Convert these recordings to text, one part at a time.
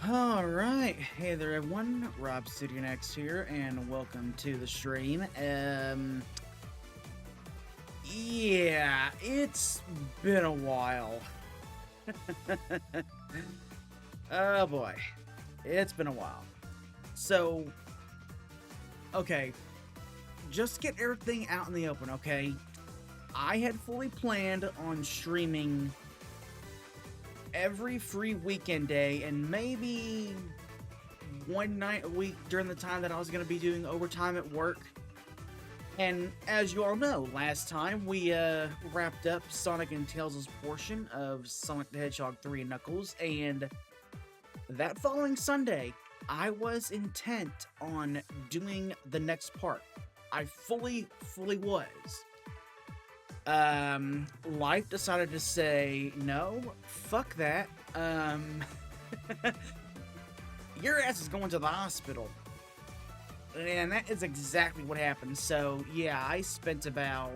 Alright, hey there everyone, RobsidianX here, and welcome to the stream. Yeah, it's been a while. Oh boy, it's been a while. So, okay, just get everything out in the open, okay? I had fully planned on streaming every free weekend day and maybe one night a week during the time that I was going to be doing overtime at work. And as you all know, last time we wrapped up Sonic and Tails' portion of Sonic the Hedgehog 3 and Knuckles, and that following Sunday, I was intent on doing the next part. I fully was. Life decided to say, no, fuck that. Your ass is going to the hospital. And that is exactly what happened. So, yeah, I spent about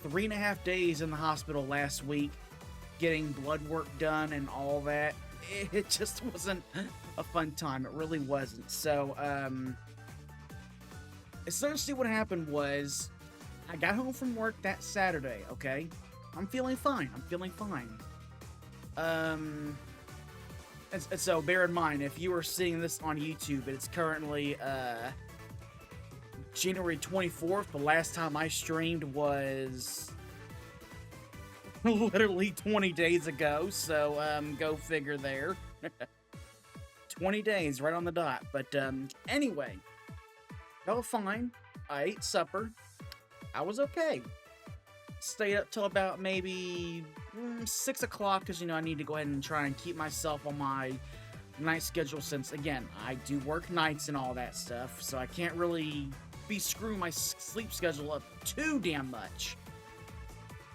3.5 days in the hospital last week getting blood work done and all that. It just wasn't a fun time. It really wasn't. So, essentially what happened was I got home from work that Saturday, okay? I'm feeling fine. And so bear in mind, if you are seeing this on YouTube, it's currently January 24th. The last time I streamed was literally 20 days ago, so go figure there. 20 days, right on the dot. But anyway, felt fine. I ate supper. I was okay. Stayed up till about maybe 6 o'clock because, I need to go ahead and try and keep myself on my night schedule since, again, I do work nights and all that stuff, so I can't really be screwing my sleep schedule up too damn much.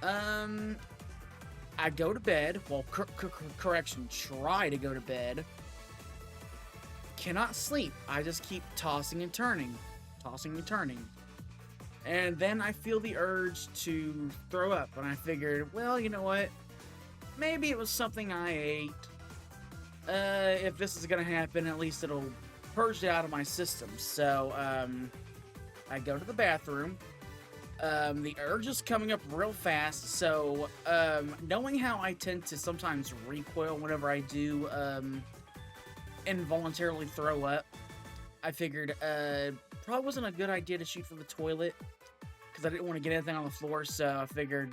I go to bed, well, correction, try to go to bed. Cannot sleep. I just keep tossing and turning. And then I feel the urge to throw up, and I figured, well, you know what? Maybe it was something I ate. If this is gonna happen, at least it'll purge it out of my system. So, I go to the bathroom. The urge is coming up real fast, so, knowing how I tend to sometimes recoil whenever I do, involuntarily throw up, I figured, probably wasn't a good idea to shoot for the toilet, because I didn't want to get anything on the floor, so I figured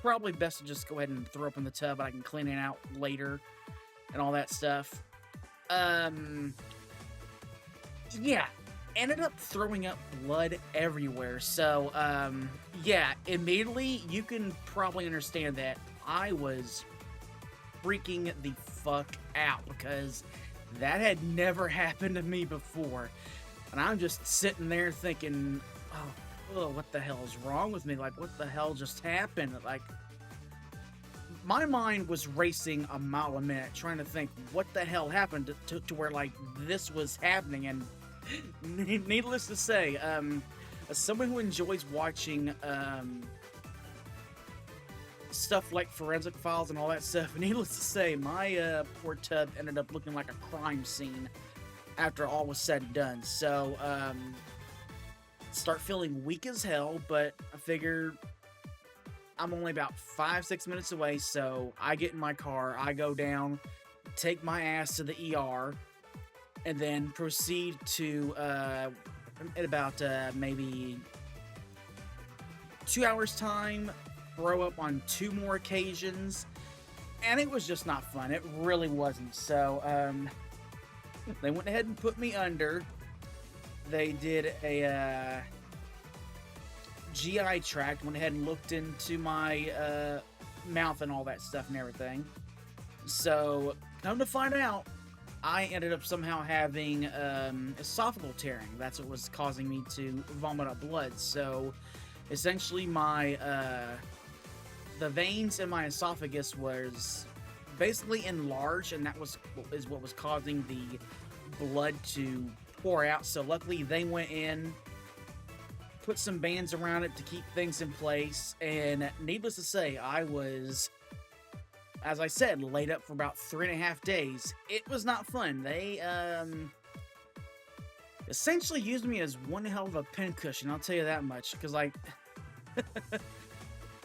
probably best to just go ahead and throw up in the tub, and I can clean it out later, and all that stuff. Yeah, ended up throwing up blood everywhere, so, yeah, immediately, you can probably understand that I was freaking the fuck out, because that had never happened to me before. And I'm just sitting there thinking, oh, what the hell is wrong with me? Like, what the hell just happened? Like, my mind was racing a mile a minute, trying to think what the hell happened to where, like, this was happening. And needless to say, as someone who enjoys watching stuff like Forensic Files and all that stuff, needless to say, my poor tub ended up looking like a crime scene after all was said and done. So, start feeling weak as hell, but I figure I'm only about 5-6 minutes away, so I get in my car, I go down, take my ass to the ER, and then proceed to, at about maybe 2 hours time, throw up on 2 more occasions, and it was just not fun. It really wasn't. So, they went ahead and put me under. They did a GI tract, went ahead and looked into my mouth and all that stuff and everything. So, come to find out, I ended up somehow having esophageal tearing. That's what was causing me to vomit up blood. So, essentially, my the veins in my esophagus was basically enlarged, and that is what was causing the blood to pour out. So luckily they went in, put some bands around it to keep things in place, and needless to say, I was as I said, laid up for about 3.5 days. It was not fun. They essentially used me as one hell of a pincushion, I'll tell you that much, because like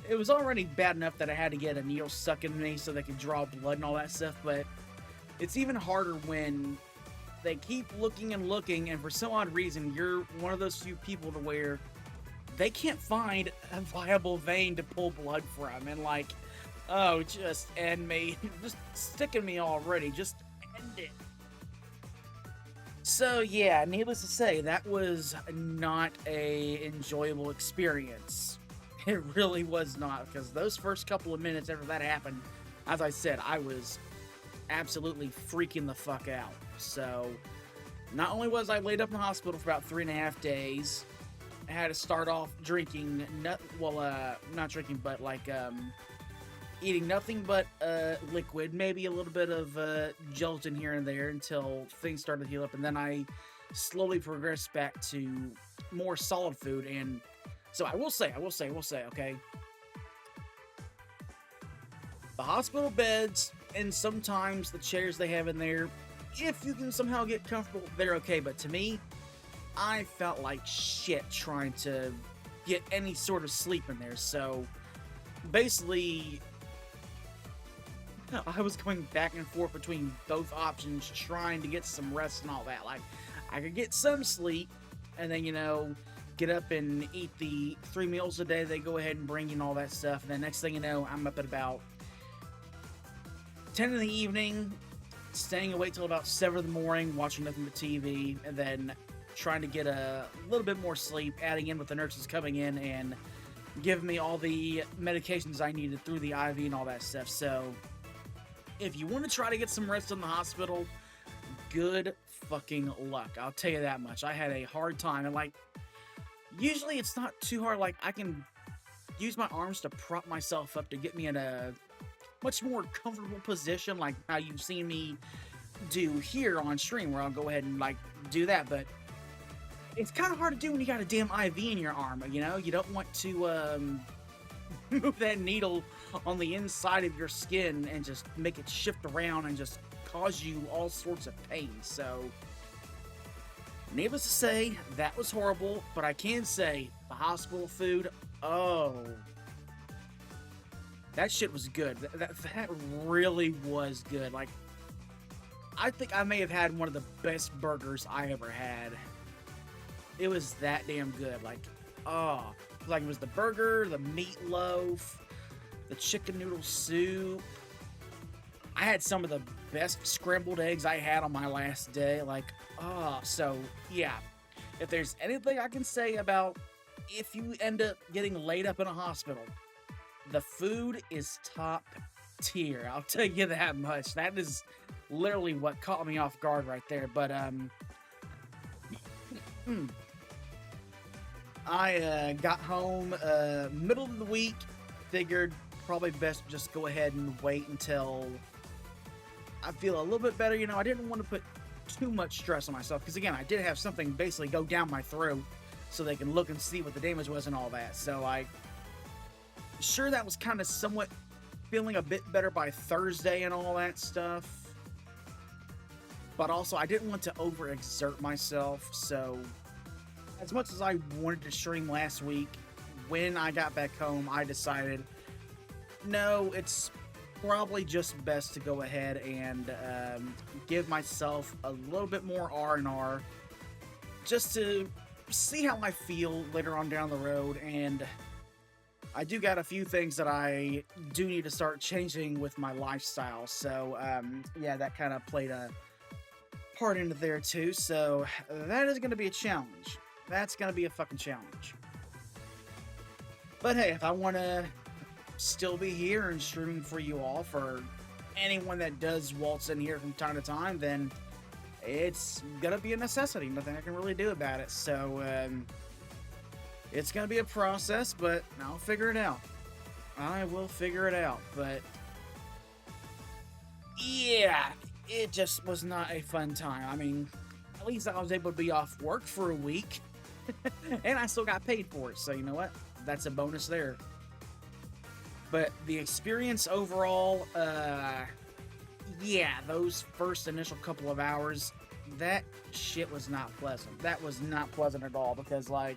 it was already bad enough that I had to get a needle stuck in me so they could draw blood and all that stuff, but it's even harder when they keep looking and looking, and for some odd reason, you're one of those few people to where they can't find a viable vein to pull blood from, and like, oh, just end me. Just sticking me already. Just end it. So yeah, needless to say, that was not a enjoyable experience. It really was not, because those first couple of minutes after that happened, as I said, I was absolutely freaking the fuck out. So, not only was I laid up in the hospital for about 3.5 days, I had to start off drinking, not drinking, but like, eating nothing but liquid, maybe a little bit of gelatin here and there until things started to heal up, and then I slowly progressed back to more solid food. And so I will say, okay, the hospital beds and sometimes the chairs they have in there, if you can somehow get comfortable, they're okay. But to me, I felt like shit trying to get any sort of sleep in there. So basically, I was going back and forth between both options, trying to get some rest and all that. Like, I could get some sleep, and then, you know, get up and eat the 3 meals a day they go ahead and bring you and all that stuff. And then next thing you know, I'm up at about 10 in the evening, staying awake till about 7 in the morning, watching nothing but TV, and then trying to get a little bit more sleep, adding in with the nurses coming in and giving me all the medications I needed through the IV and all that stuff. So if you want to try to get some rest in the hospital, good fucking luck. I'll tell you that much. I had a hard time, and like, usually it's not too hard. Like, I can use my arms to prop myself up to get me in a much more comfortable position, like how you've seen me do here on stream, where I'll go ahead and like do that. But it's kind of hard to do when you got a damn IV in your arm, you know? You don't want to move that needle on the inside of your skin and just make it shift around and just cause you all sorts of pain. So, needless to say, that was horrible, but I can say the hospital food, oh, that shit was good. That really was good. Like, I think I may have had one of the best burgers I ever had. It was that damn good. Like, oh, like it was the burger, the meatloaf, the chicken noodle soup. I had some of the best scrambled eggs I had on my last day. Like, oh, so yeah. If there's anything I can say about if you end up getting laid up in a hospital, the food is top tier. I'll tell you that much. That is literally what caught me off guard right there. But I got home middle of the week. Figured probably best just go ahead and wait until I feel a little bit better. You know, I didn't want to put too much stress on myself, because again, I did have something basically go down my throat so they can look and see what the damage was and all that. So sure, that was kind of somewhat feeling a bit better by Thursday and all that stuff. But also, I didn't want to overexert myself. So, as much as I wanted to stream last week, when I got back home, I decided, no, it's probably just best to go ahead and give myself a little bit more R&R, just to see how I feel later on down the road. And I do got a few things that I do need to start changing with my lifestyle. So, yeah, that kind of played a part into there too. So, that is going to be a challenge. That's going to be a fucking challenge. But hey, if I want to still be here and streaming for you all, for anyone that does waltz in here from time to time, then it's going to be a necessity. Nothing I can really do about it. So, it's going to be a process, but I'll figure it out. I will figure it out, but yeah, it just was not a fun time. I mean, at least I was able to be off work for a week, and I still got paid for it, so you know what? That's a bonus there. But the experience overall, yeah, those first initial couple of hours, that shit was not pleasant. That was not pleasant at all because, like,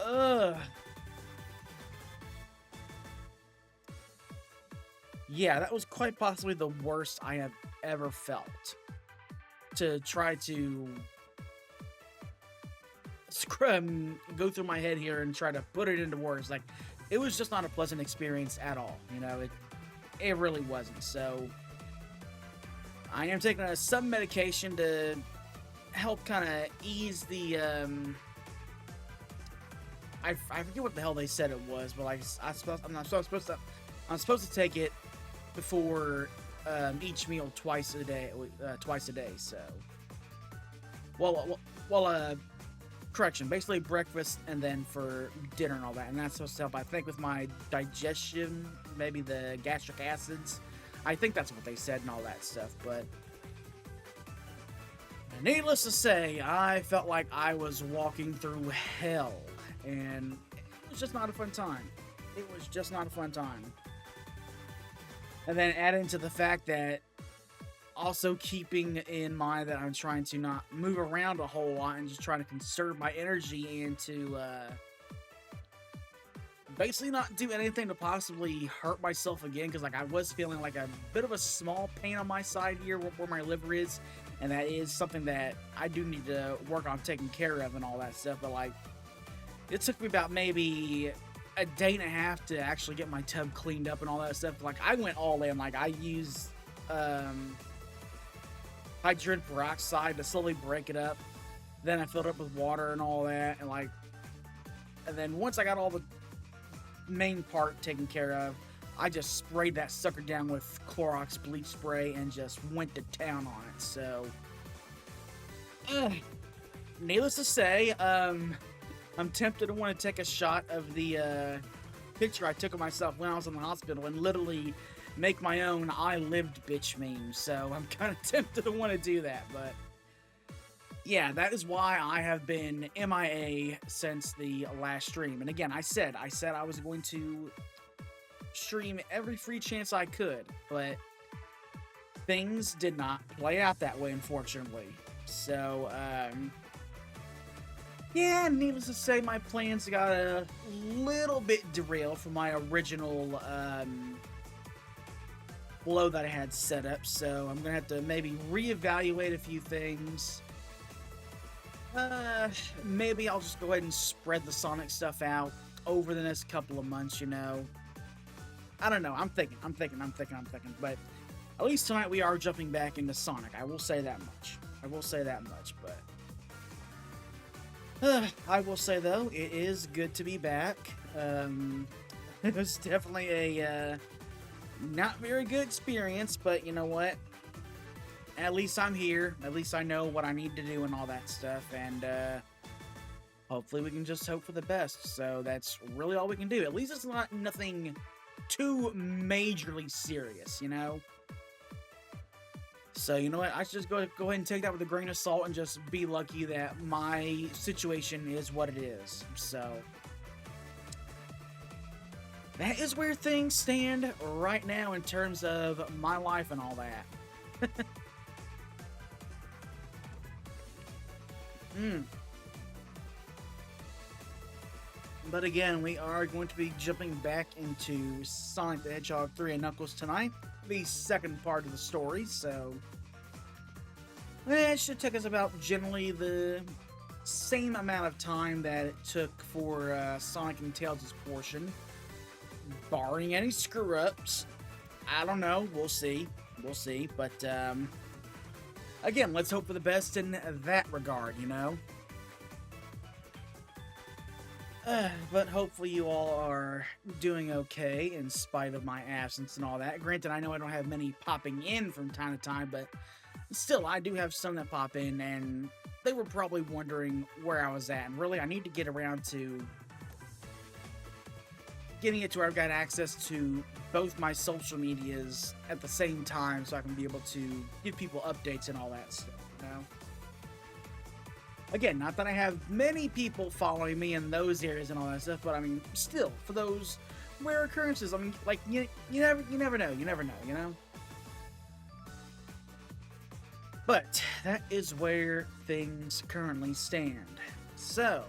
ugh. Yeah, that was quite possibly the worst I have ever felt. To try to go through my head here and try to put it into words, like, it was just not a pleasant experience at all. You know, it really wasn't. So I am taking some medication to help kind of ease the I forget what the hell they said it was, but like I'm supposed to take it before each meal twice a day. So, correction, basically breakfast and then for dinner and all that, and that's supposed to help, I think, with my digestion, maybe the gastric acids. I think that's what they said and all that stuff, but needless to say, I felt like I was walking through hell, and it was just not a fun time. It was just not a fun time. And then adding to the fact that also keeping in mind that I'm trying to not move around a whole lot and just trying to conserve my energy and to basically not do anything to possibly hurt myself again, because like I was feeling like a bit of a small pain on my side here where my liver is, and that is something that I do need to work on taking care of and all that stuff. But like, it took me about maybe a day and a half to actually get my tub cleaned up and all that stuff. Like, I went all in. Like, I used hydrogen peroxide to slowly break it up. Then I filled it up with water and all that, and then once I got all the main part taken care of, I just sprayed that sucker down with Clorox bleach spray and just went to town on it. So, needless to say, I'm tempted to want to take a shot of the picture I took of myself when I was in the hospital and literally make my own "I lived bitch" meme. So I'm kind of tempted to want to do that, but yeah, that is why I have been MIA since the last stream. And again, I said I was going to stream every free chance I could, but things did not play out that way, unfortunately. So, yeah, needless to say, my plans got a little bit derailed from my original flow that I had set up. So I'm gonna have to maybe reevaluate a few things. Maybe I'll just go ahead and spread the Sonic stuff out over the next couple of months, you know. I don't know. I'm thinking. But at least tonight we are jumping back into Sonic. I will say that much. But I will say, though, it is good to be back. It was definitely a not very good experience, but you know what? At least I'm here. At least I know what I need to do and all that stuff. And hopefully we can just hope for the best. So that's really all we can do. At least it's not nothing too majorly serious, you know? So, you know what? I should just go ahead and take that with a grain of salt and just be lucky that my situation is what it is. So, that is where things stand right now in terms of my life and all that. But again, we are going to be jumping back into Sonic the Hedgehog 3 and Knuckles tonight, the second part of the story, so it should take us about generally the same amount of time that it took for Sonic and Tails' portion, barring any screw-ups. I don't know, we'll see, but again, let's hope for the best in that regard, you know? But hopefully you all are doing okay in spite of my absence and all that. Granted, I know I don't have many popping in from time to time, but still, I do have some that pop in, and they were probably wondering where I was at. And really, I need to get around to getting it to where I've got access to both my social medias at the same time so I can be able to give people updates and all that stuff, you know? Again, not that I have many people following me in those areas and all that stuff, but I mean, still, for those rare occurrences, I mean, like, you never know, you know? But that is where things currently stand. So,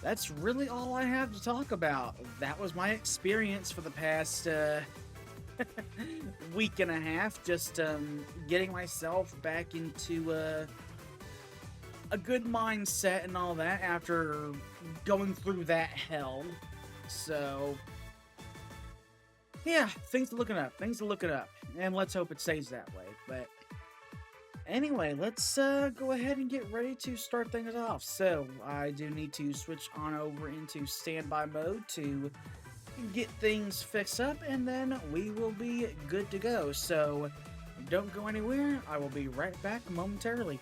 that's really all I have to talk about. That was my experience for the past week and a half, just getting myself back into a good mindset and all that after going through that hell. So, yeah, things are looking up. Things are looking up. And let's hope it stays that way. But anyway, let's go ahead and get ready to start things off. So, I do need to switch on over into standby mode to get things fixed up, and then we will be good to go. So, don't go anywhere. I will be right back momentarily.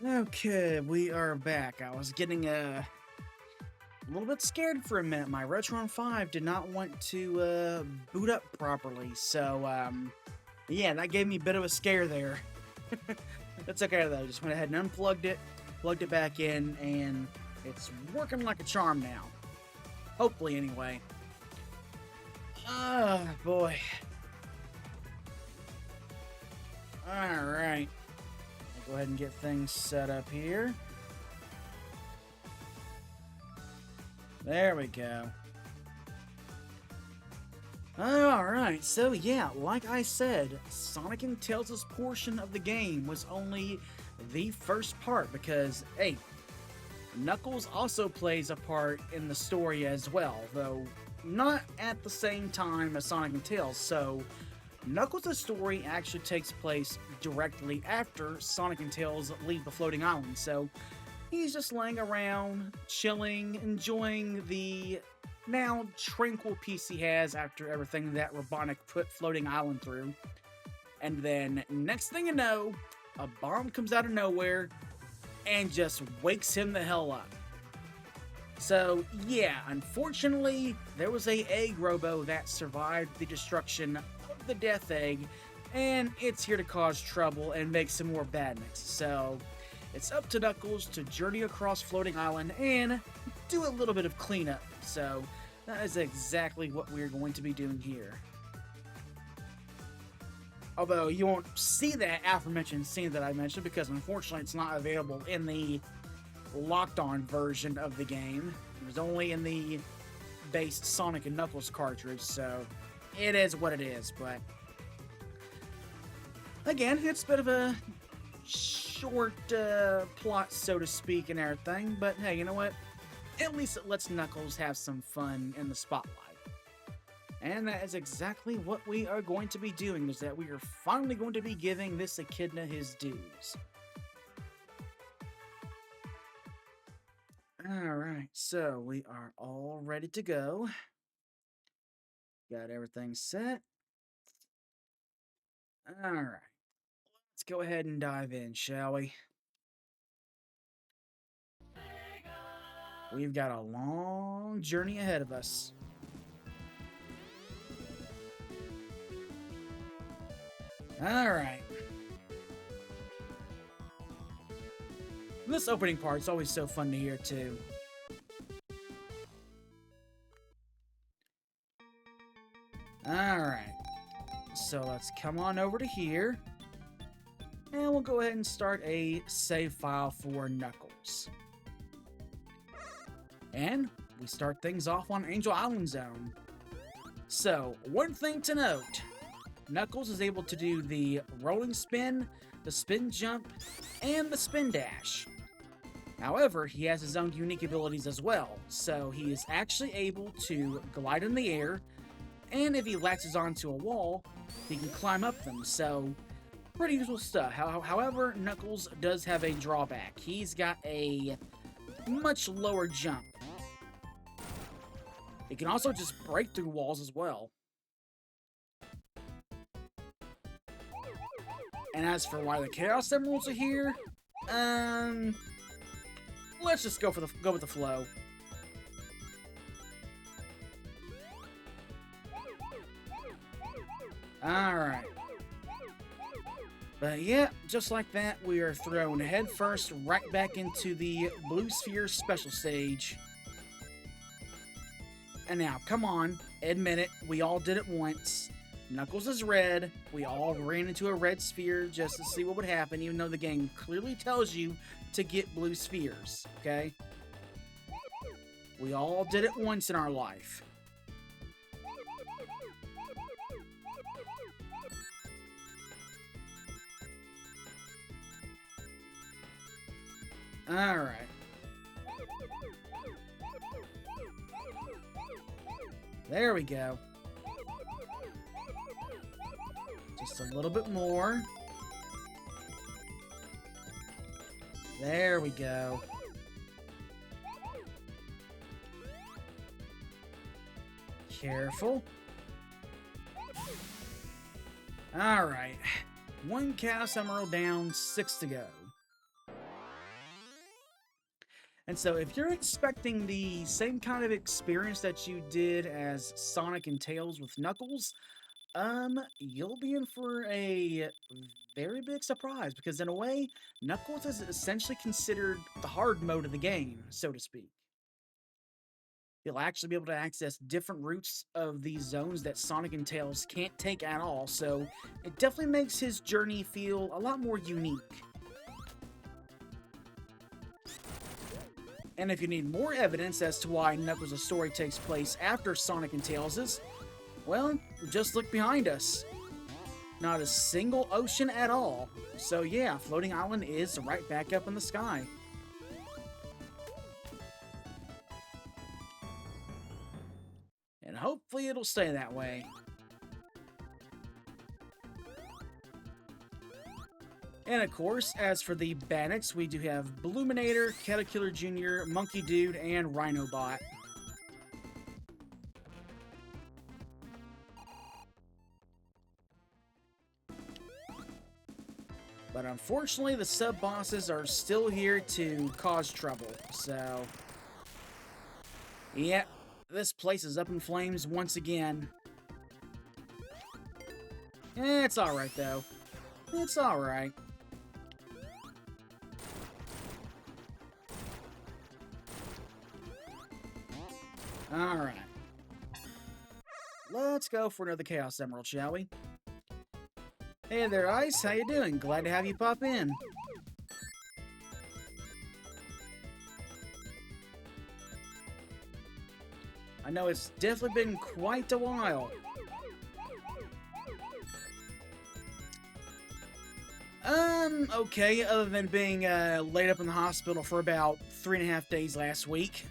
Okay, we are back. I was getting a little bit scared for a minute. My Retron 5 did not want to boot up properly, so yeah, that gave me a bit of a scare there. That's okay though. Just went ahead and unplugged it, plugged it back in, and it's working like a charm now. Hopefully, anyway. Ah, boy. Alright. Go ahead and get things set up here. There we go. Alright, so yeah, like I said, Sonic and Tails' portion of the game was only the first part because, hey, Knuckles also plays a part in the story as well, though not at the same time as Sonic and Tails, so Knuckles' story actually takes place directly after Sonic and Tails leave the floating island, so he's just laying around, chilling, enjoying the now tranquil peace he has after everything that Robotnik put Floating Island through. And then, next thing you know, a bomb comes out of nowhere and just wakes him the hell up. So, yeah, unfortunately, there was a egg robo that survived the destruction of the Death Egg, and it's here to cause trouble and make some more badness. So, it's up to Knuckles to journey across Floating Island and do a little bit of cleanup. So, that is exactly what we're going to be doing here. Although you won't see that aforementioned scene that I mentioned because unfortunately it's not available in the locked-on version of the game. It was only in the base Sonic and Knuckles cartridge, so it is what it is. But again, it's a bit of a short plot, so to speak, and everything. But hey, you know what? At least it lets Knuckles have some fun in the spotlight. And that is exactly what we are going to be doing, is that we are finally going to be giving this echidna his dues. Alright, so we are all ready to go. Got everything set. Alright, let's go ahead and dive in, shall we? We've got a long journey ahead of us. Alright. This opening part's always so fun to hear, too. Alright. So let's come on over to here. And we'll go ahead and start a save file for Knuckles. And we start things off on Angel Island Zone. So, one thing to note. Knuckles is able to do the rolling spin, the spin jump, and the spin dash. However, he has his own unique abilities as well, so he is actually able to glide in the air, and if he latches onto a wall, he can climb up them, so pretty useful stuff. However, Knuckles does have a drawback. He's got a much lower jump. He can also just break through walls as well. And as for why the Chaos Emeralds are here, let's just go with the flow. Alright. But yeah, just like that, we are thrown headfirst right back into the Blue Sphere Special Stage. And now, come on, admit it, we all did it once. Knuckles is red. We all ran into a red sphere just to see what would happen, even though the game clearly tells you to get blue spheres, okay? We all did it once in our life. Alright. There we go. Just a little bit more. There we go. Careful. Alright. 1 Chaos Emerald down, 6 to go. And so if you're expecting the same kind of experience that you did as Sonic and Tails with Knuckles, you'll be in for a very big surprise, because in a way, Knuckles is essentially considered the hard mode of the game, so to speak. You'll actually be able to access different routes of these zones that Sonic and Tails can't take at all, so it definitely makes his journey feel a lot more unique. And if you need more evidence as to why Knuckles' story takes place after Sonic and Tails', well, just look behind us. Not a single ocean at all. So yeah, Floating Island is right back up in the sky. And hopefully it'll stay that way. And of course, as for the bandits, we do have Bluminator, Caterpillar Jr., Monkey Dude, and Rhinobot. But unfortunately, the sub-bosses are still here to cause trouble, so... Yep, this place is up in flames once again. It's alright, though. It's alright. Alright. Let's go for another Chaos Emerald, shall we? Hey there, Ice. How you doing? Glad to have you pop in. I know it's definitely been quite a while. Okay, other than being laid up in the hospital for about 3.5 days last week.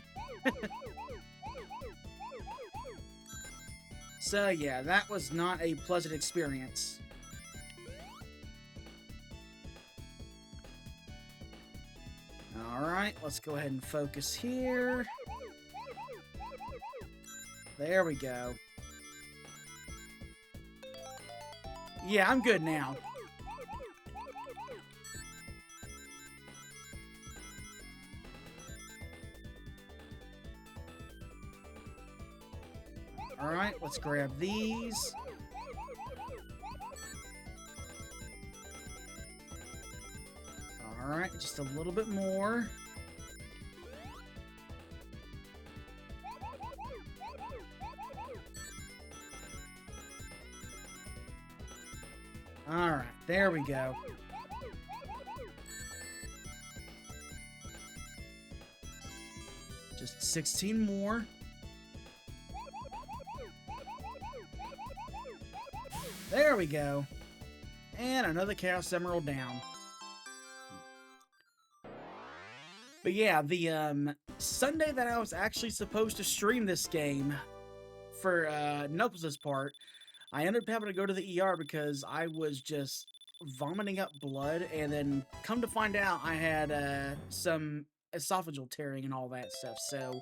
So yeah, that was not a pleasant experience. Alright, let's go ahead and focus here. There we go. Yeah, I'm good now. Alright, let's grab these. Alright, just a little bit more. Alright, there we go. Just 16 more. There we go. And another Chaos Emerald down. But yeah, the Sunday that I was actually supposed to stream this game for Knuckles' part, I ended up having to go to the ER because I was just vomiting up blood, and then come to find out I had some esophageal tearing and all that stuff, so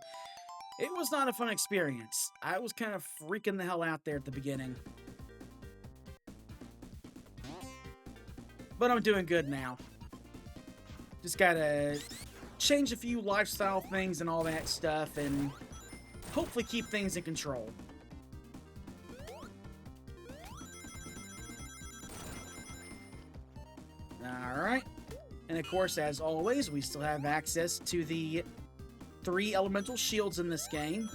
it was not a fun experience. I was kind of freaking the hell out there at the beginning. But I'm doing good now. Just gotta change a few lifestyle things and all that stuff, and hopefully keep things in control. Alright. And of course, as always, we still have access to the 3 elemental shields in this game.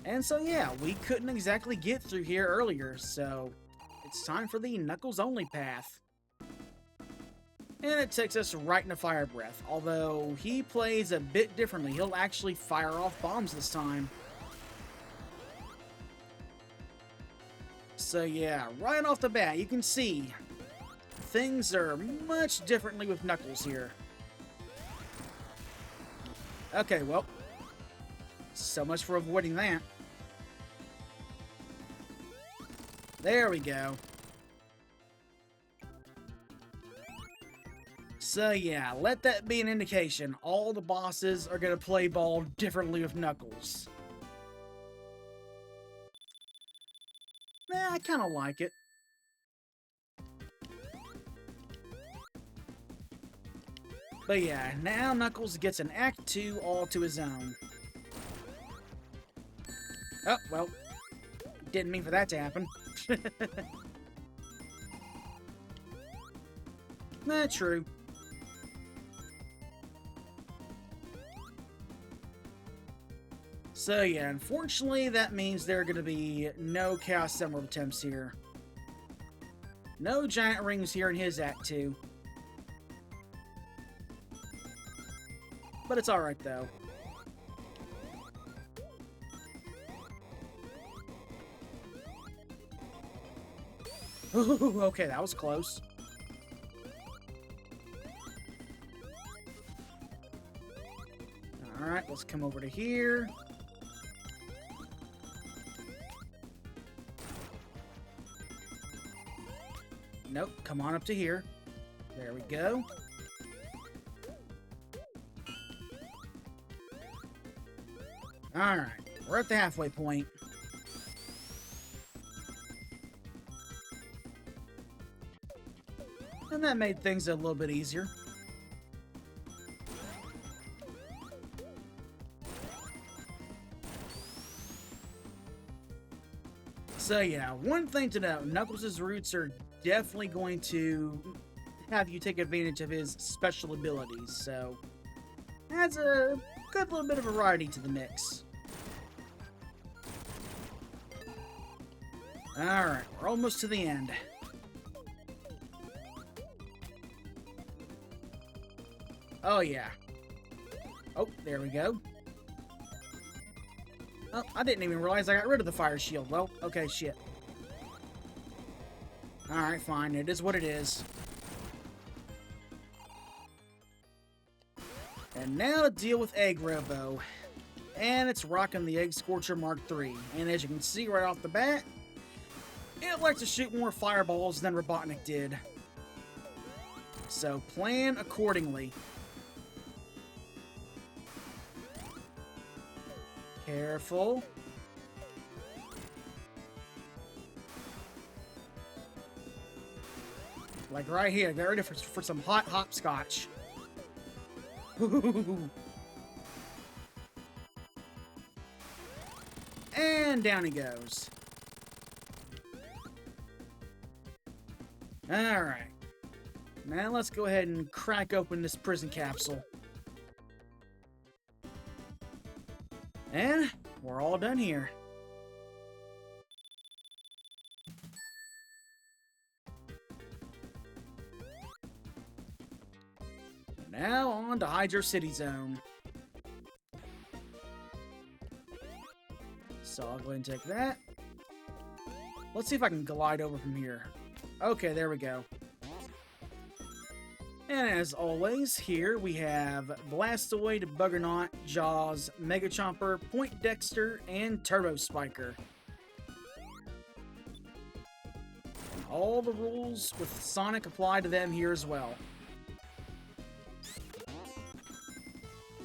And so yeah, we couldn't exactly get through here earlier, so it's time for the Knuckles only path. And it takes us right into Fire Breath, although he plays a bit differently. He'll actually fire off bombs this time. So yeah, right off the bat, you can see things are much differently with Knuckles here. Okay, well, so much for avoiding that. There we go. So yeah, let that be an indication. All the bosses are going to play ball differently with Knuckles. I kind of like it. But yeah, now Knuckles gets an Act 2 all to his own. Oh, well, didn't mean for that to happen. Nah, true. So yeah, unfortunately that means there are going to be no Chaos Emerald attempts here. No giant rings here in his Act 2. But it's alright though. Ooh, okay, that was close. Alright, let's come over to here. Nope, come on up to here. There we go. Alright, we're at the halfway point. And that made things a little bit easier. So yeah, one thing to note, Knuckles' roots are definitely going to have you take advantage of his special abilities, so adds a good little bit of variety to the mix. Alright, we're almost to the end. Oh yeah. Oh, there we go. Oh, I didn't even realize I got rid of the fire shield. Well, okay, shit. Alright, fine. It is what it is. And now to deal with Egg Robo. And it's rocking the Egg Scorcher Mark III. And as you can see right off the bat, it likes to shoot more fireballs than Robotnik did. So plan accordingly. Careful. Like right here, get ready for some hot hopscotch. And down he goes. Alright. Now let's go ahead and crack open this prison capsule. And we're all done here. Now on to Hydro City Zone. So I'll go ahead and take that. Let's see if I can glide over from here. Okay, there we go. And as always, here we have Blastoise to Buggernaut, Jaws, Mega Chomper, Point Dexter, and Turbo Spiker. And all the rules with Sonic apply to them here as well.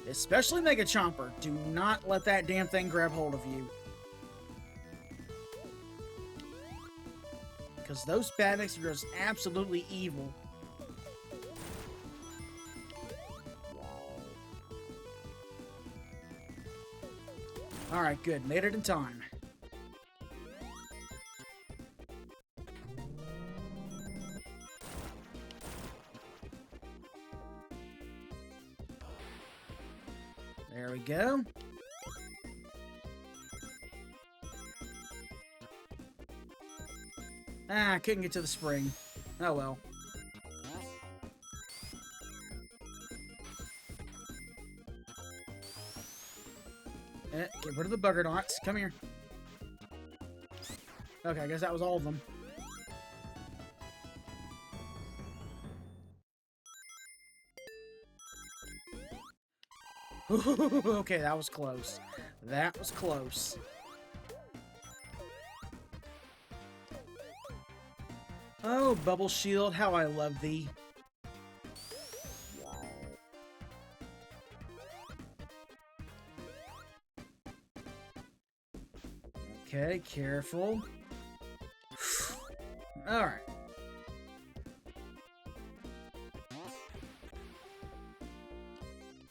Especially Mega Chomper. Do not let that damn thing grab hold of you. Because those Badniks are just absolutely evil. Alright, good. Made it in time. There we go. Ah, I couldn't get to the spring. Oh well. Get rid of the Buggernauts. Come here. Okay, I guess that was all of them. Okay, that was close. That was close. Oh, Bubble Shield, how I love thee. Okay, careful. Alright.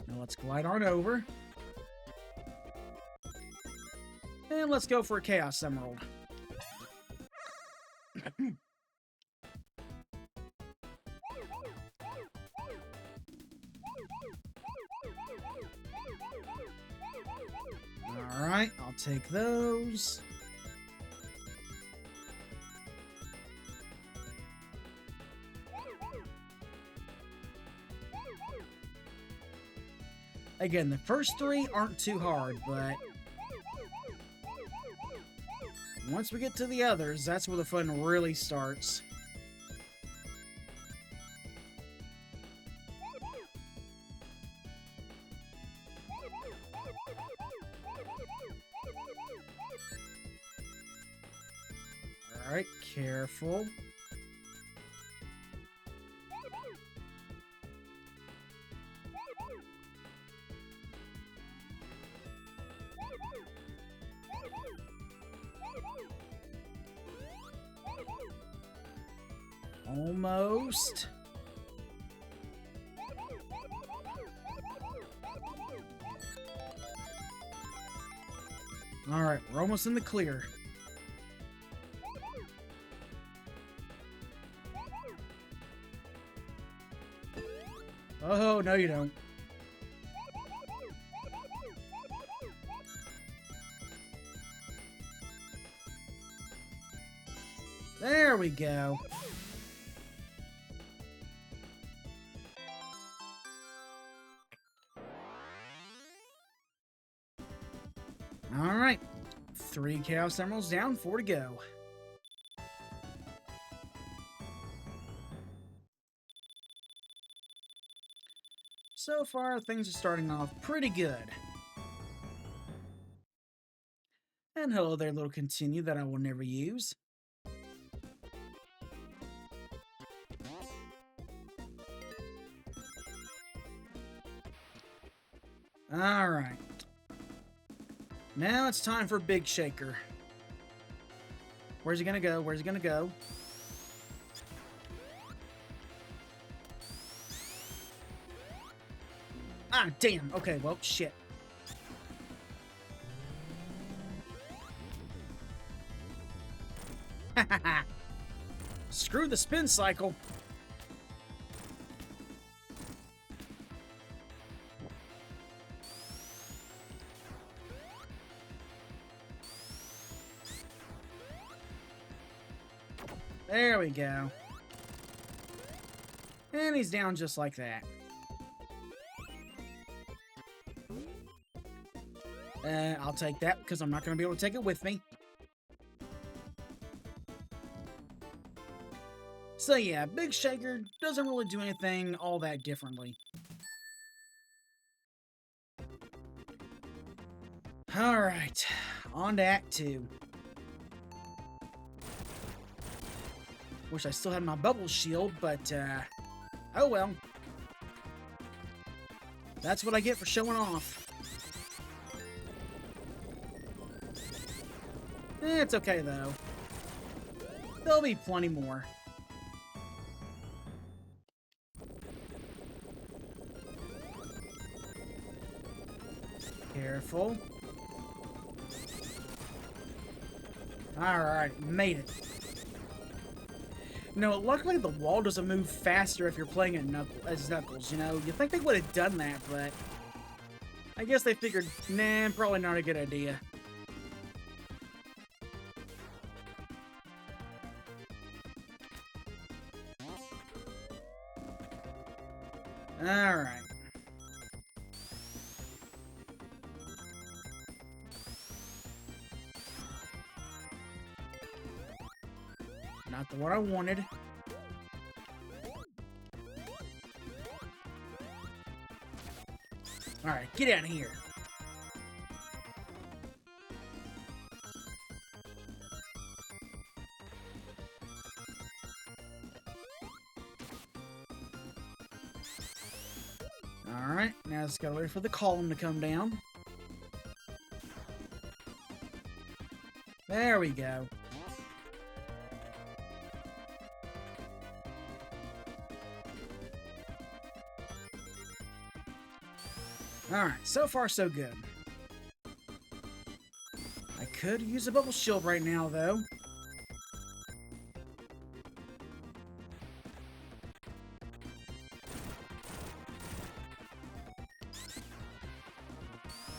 Now let's glide on over. And let's go for a Chaos Emerald. Alright, I'll take those. Again, the first three aren't too hard, but once we get to the others, that's where the fun really starts. Alright, careful. Almost. Alright, we're almost in the clear. Oh, no you don't. There we go. Alright. 3 Chaos Emeralds down, 4 to go. So far, things are starting off pretty good. And hello there, little continue that I will never use. Alright. Now it's time for Big Shaker. Where's he gonna go? Where's he gonna go? Ah, damn. Okay, well, shit. Screw the spin cycle. There we go. And he's down just like that. I'll take that because I'm not going to be able to take it with me. So yeah, Big Shaker doesn't really do anything all that differently. Alright, on to Act 2. Wish I still had my bubble shield, but, oh well. That's what I get for showing off. It's okay, though. There'll be plenty more. Careful. Alright, made it. No, luckily the wall doesn't move faster if you're playing as Knuckles, you know? You'd think they would have done that, but I guess they figured, nah, probably not a good idea. Alright. Not the one I wanted. Alright, get out of here. Alright, now just gotta wait for the column to come down. There we go. Alright, so far so good. I could use a bubble shield right now, though.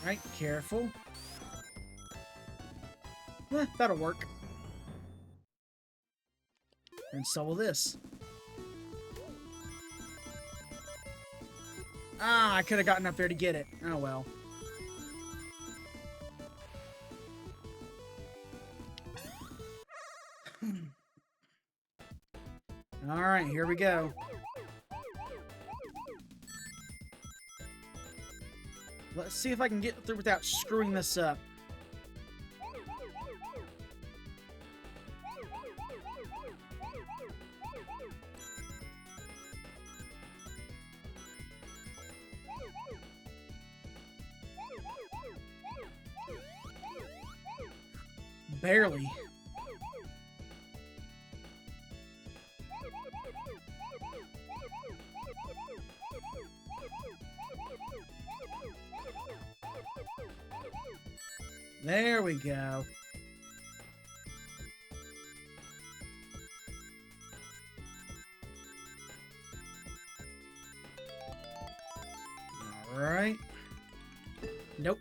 Alright, careful. That'll work. And so will this. Ah, I could have gotten up there to get it. Oh well. Alright, here we go. Let's see if I can get through without screwing this up. Barely. There we go. Alright. Nope.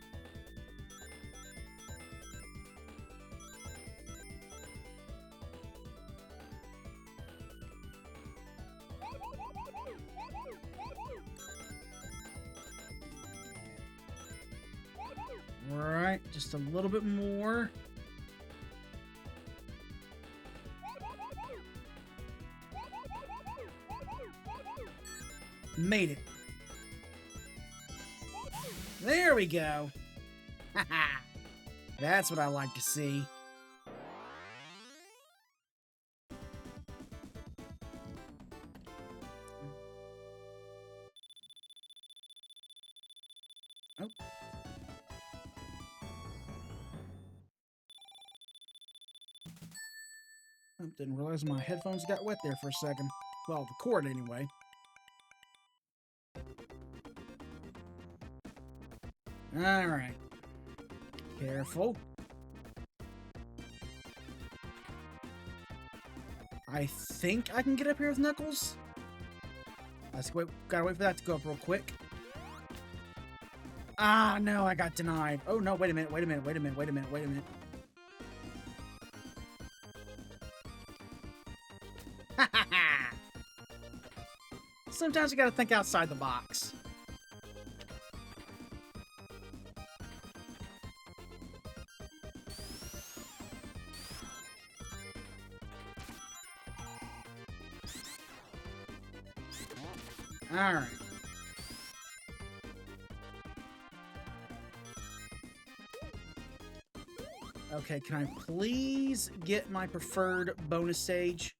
Alright, just a little bit more. Made it. There we go. Haha. That's what I like to see. Oh. I didn't realize my headphones got wet there for a second. Well, the cord anyway. Alright. Careful. I think I can get up here with Knuckles. Gotta wait for that to go up real quick. Ah, no, I got denied. Oh, no, wait a minute. Sometimes you gotta think outside the box. Alright. Okay, can I please get my preferred bonus stage?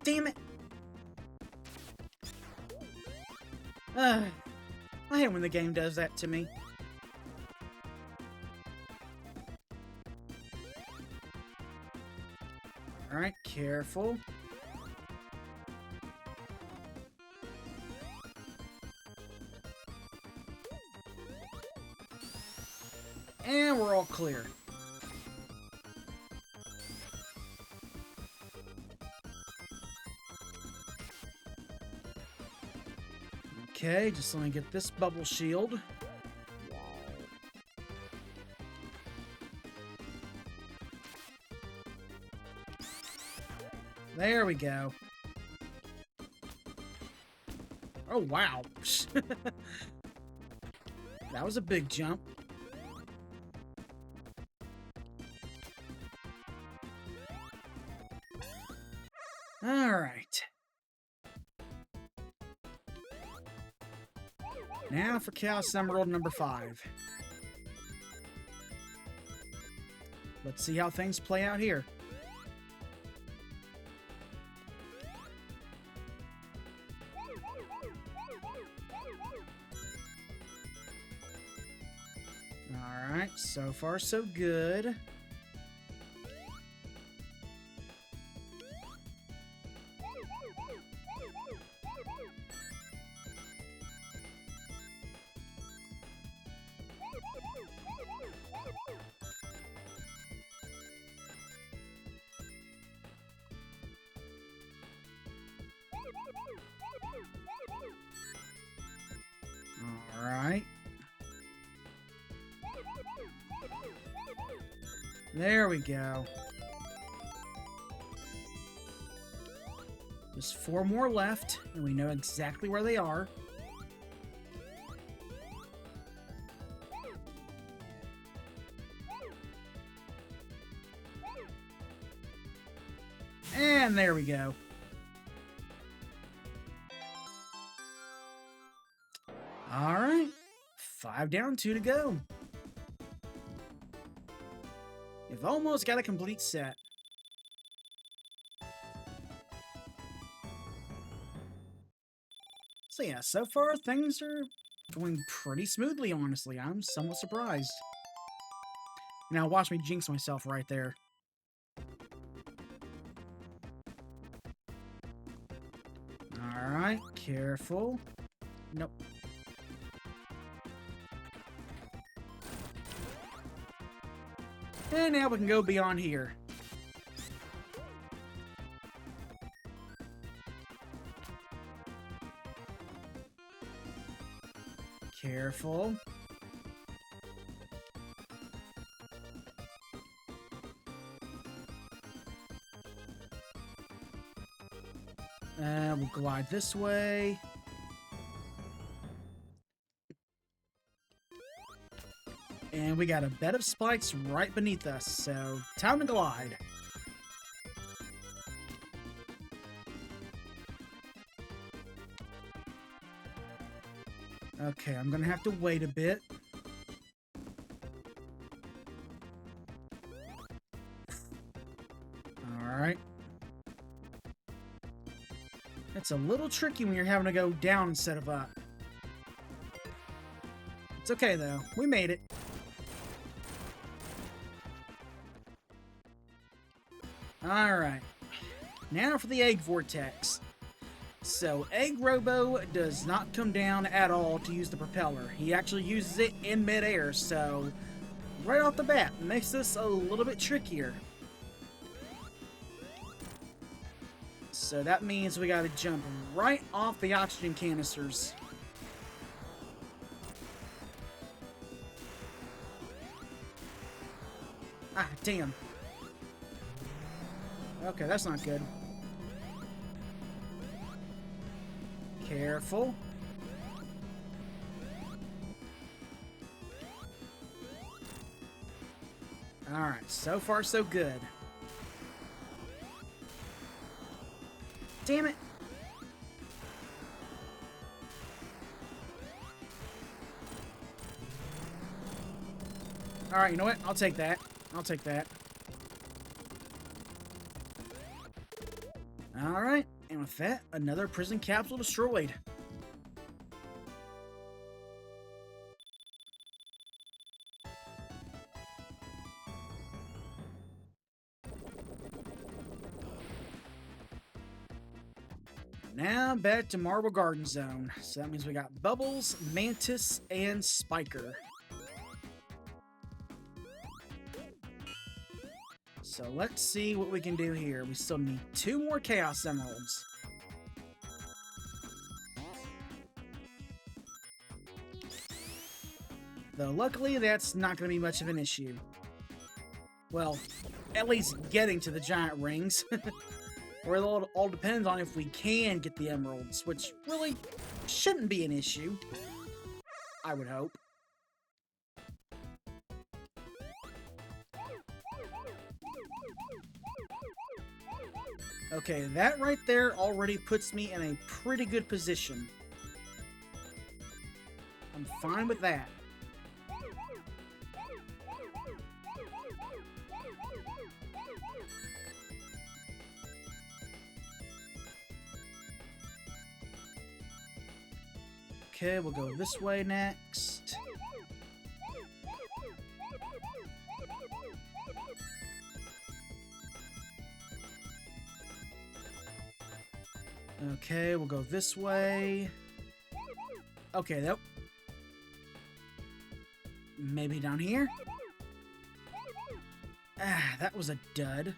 Damn it! I hate when the game does that to me. Alright, careful. And we're all clear. Okay, just let me get this bubble shield. There we go. Oh, wow. That was a big jump. Alright. Now for Chaos Emerald number 5. Let's see how things play out here. Alright, so far so good. Alright. There we go. Just 4 more left, and we know exactly where they are. And there we go. Alright. 5 down, 2 to go. You've almost got a complete set. So yeah, so far things are going pretty smoothly, honestly. I'm somewhat surprised. Now watch me jinx myself right there. Alright, careful. Nope. And now we can go beyond here. Careful. We'll glide this way. And we got a bed of spikes right beneath us, so time to glide. Okay, I'm gonna have to wait a bit. Alright. It's a little tricky when you're having to go down instead of up. It's okay though, we made it. Alright, now for the egg vortex. So, Egg Robo does not come down at all to use the propeller. He actually uses it in midair, so right off the bat, makes this a little bit trickier. So that means we gotta jump right off the oxygen canisters. Ah, damn. Okay, that's not good. Careful. Alright, so far so good. Damn it! Alright, you know what? I'll take that. I'll take that. Alright, and with that, another prison capsule destroyed. Now back to Marble Garden Zone. So that means we got Bubbles, Mantis, and Spiker. So let's see what we can do here. We still need 2 more Chaos Emeralds. Though luckily that's not going to be much of an issue. Well, at least getting to the giant rings. Or it all depends on if we can get the emeralds, which really shouldn't be an issue. I would hope. Okay, that right there already puts me in a pretty good position. I'm fine with that. Okay, we'll go this way next. Okay, we'll go this way. Okay, nope. Maybe down here? Ah, that was a dud.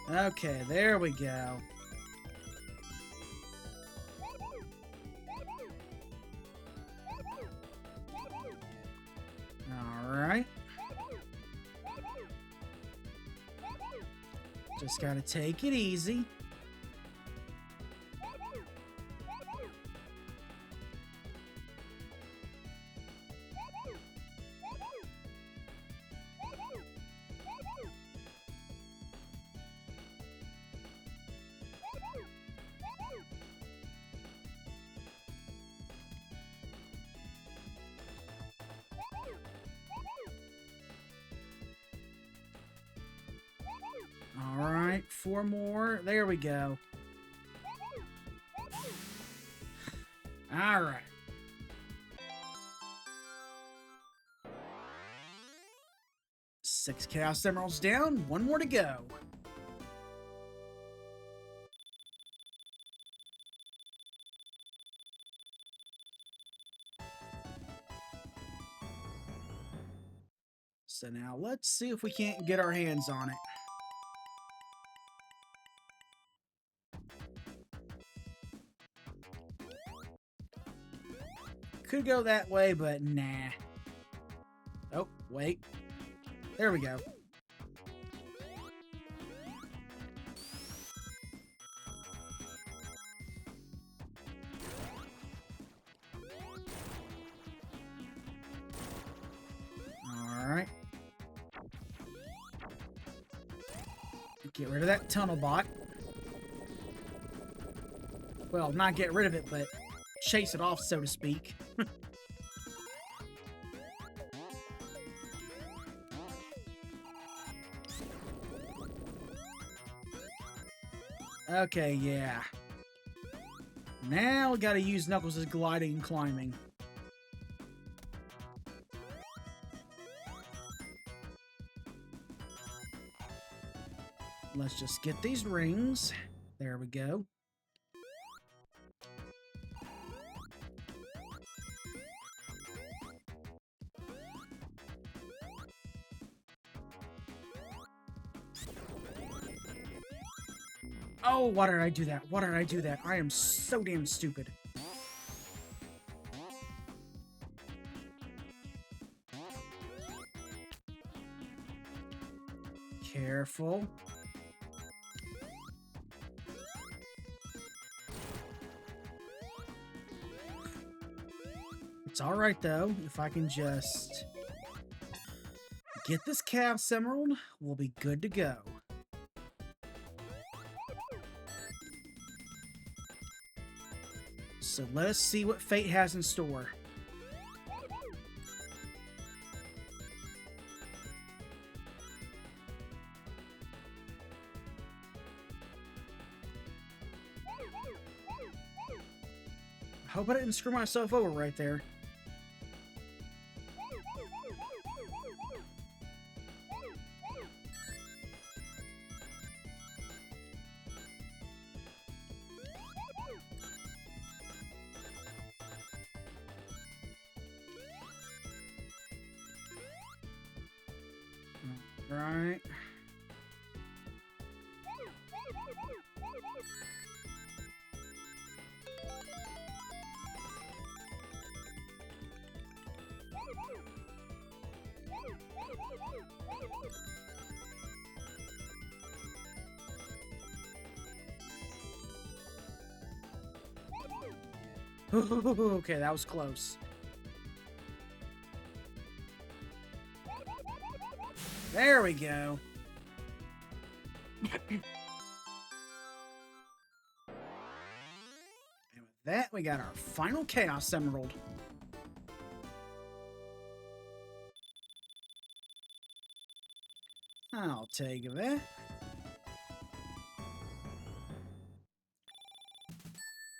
Okay, there we go. Alright. Just gotta take it easy. Alright, 4 more. There we go. Alright. Six Chaos Emeralds down, 1 more to go. So now let's see if we can't get our hands on it. Could go that way, but nah. Oh, wait. There we go. Alright. Get rid of that tunnel bot. Well, not get rid of it, but chase it off, so to speak. Okay, yeah. Now we gotta use Knuckles' gliding and climbing. Let's just get these rings. There we go. Oh, why did I do that? Why did I do that? I am so damn stupid. Careful. It's alright though, if I can just get this Chaos Emerald, we'll be good to go. So let us see what fate has in store. I hope I didn't screw myself over right there. Right. Okay, that was close. There we go. And with that, we got our final Chaos Emerald. I'll take that.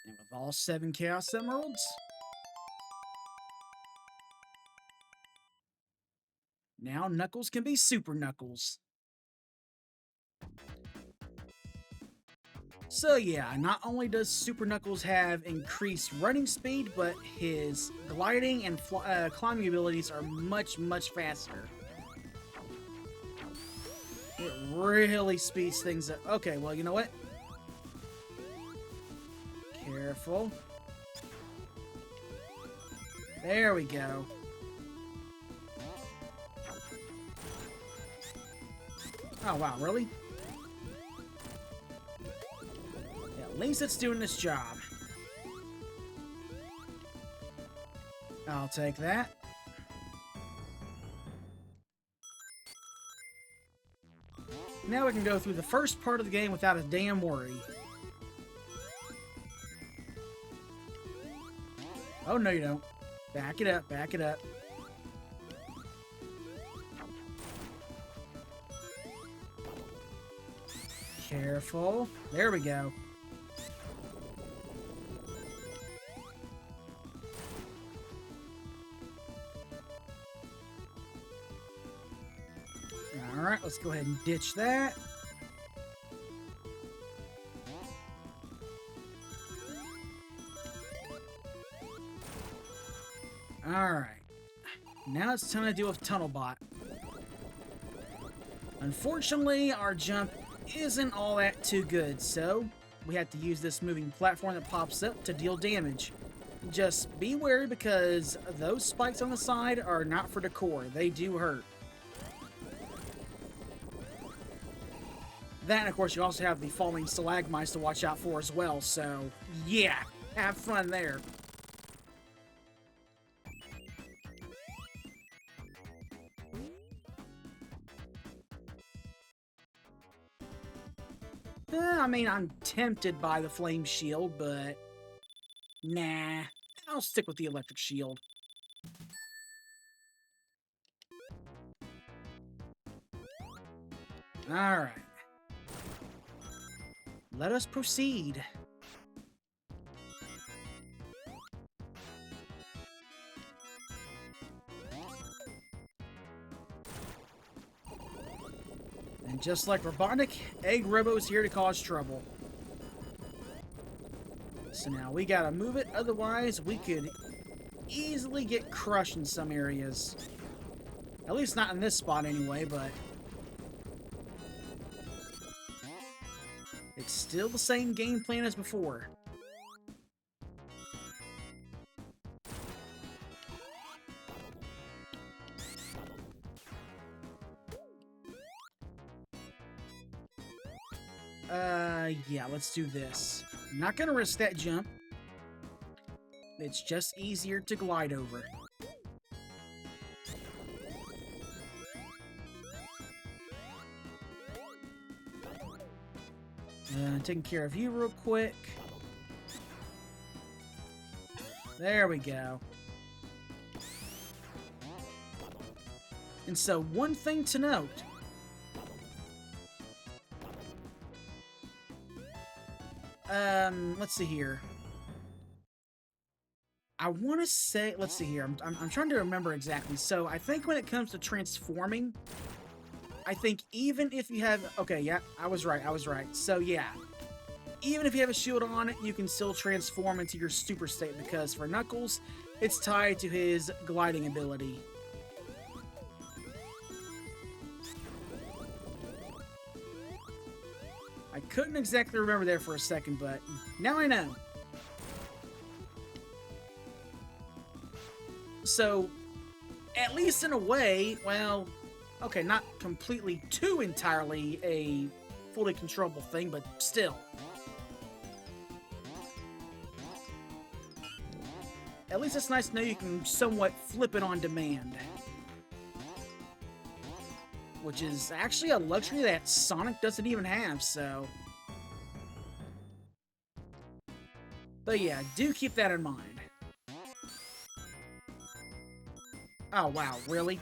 And with all 7 Chaos Emeralds, now Knuckles can be Super Knuckles. So yeah, not only does Super Knuckles have increased running speed, but his gliding and climbing abilities are much, much faster. It really speeds things up. Okay, well, you know what? Careful. There we go. Oh, wow, really? Yeah, at least it's doing this job. I'll take that. Now we can go through the first part of the game without a damn worry. Oh, no you don't. Back it up, back it up. Careful. There we go. Alright, let's go ahead and ditch that. Alright. Now it's time to deal with Tunnelbot. Unfortunately, our jump isn't all that too good, so we have to use this moving platform that pops up to deal damage. Just be wary because those spikes on the side are not for decor. They do hurt. That, and of course, you also have the falling stalagmites to watch out for as well, so yeah, have fun there. I mean, I'm tempted by the flame shield, but nah, I'll stick with the electric shield. Alright. Let us proceed. And just like Robotnik, Egg Robo is here to cause trouble. So now we gotta move it, otherwise we could easily get crushed in some areas. At least not in this spot anyway, but it's still the same game plan as before. Yeah, let's do this. I'm not gonna risk that jump. It's just easier to glide over. Taking care of you real quick. There we go. And so, one thing to note. Let's see here. I want to say, let's see here. I'm trying to remember exactly. So, I think when it comes to transforming, I think even if you have... Okay, yeah, I was right. So, yeah. Even if you have a shield on, you can still transform into your super state because for Knuckles, it's tied to his gliding ability. I couldn't exactly remember there for a second, but now I know. So, at least in a way, well, okay, not completely too entirely a fully controllable thing, but still. At least it's nice to know you can somewhat flip it on demand. Which is actually a luxury that Sonic doesn't even have, so... But yeah, do keep that in mind. Oh, wow, really?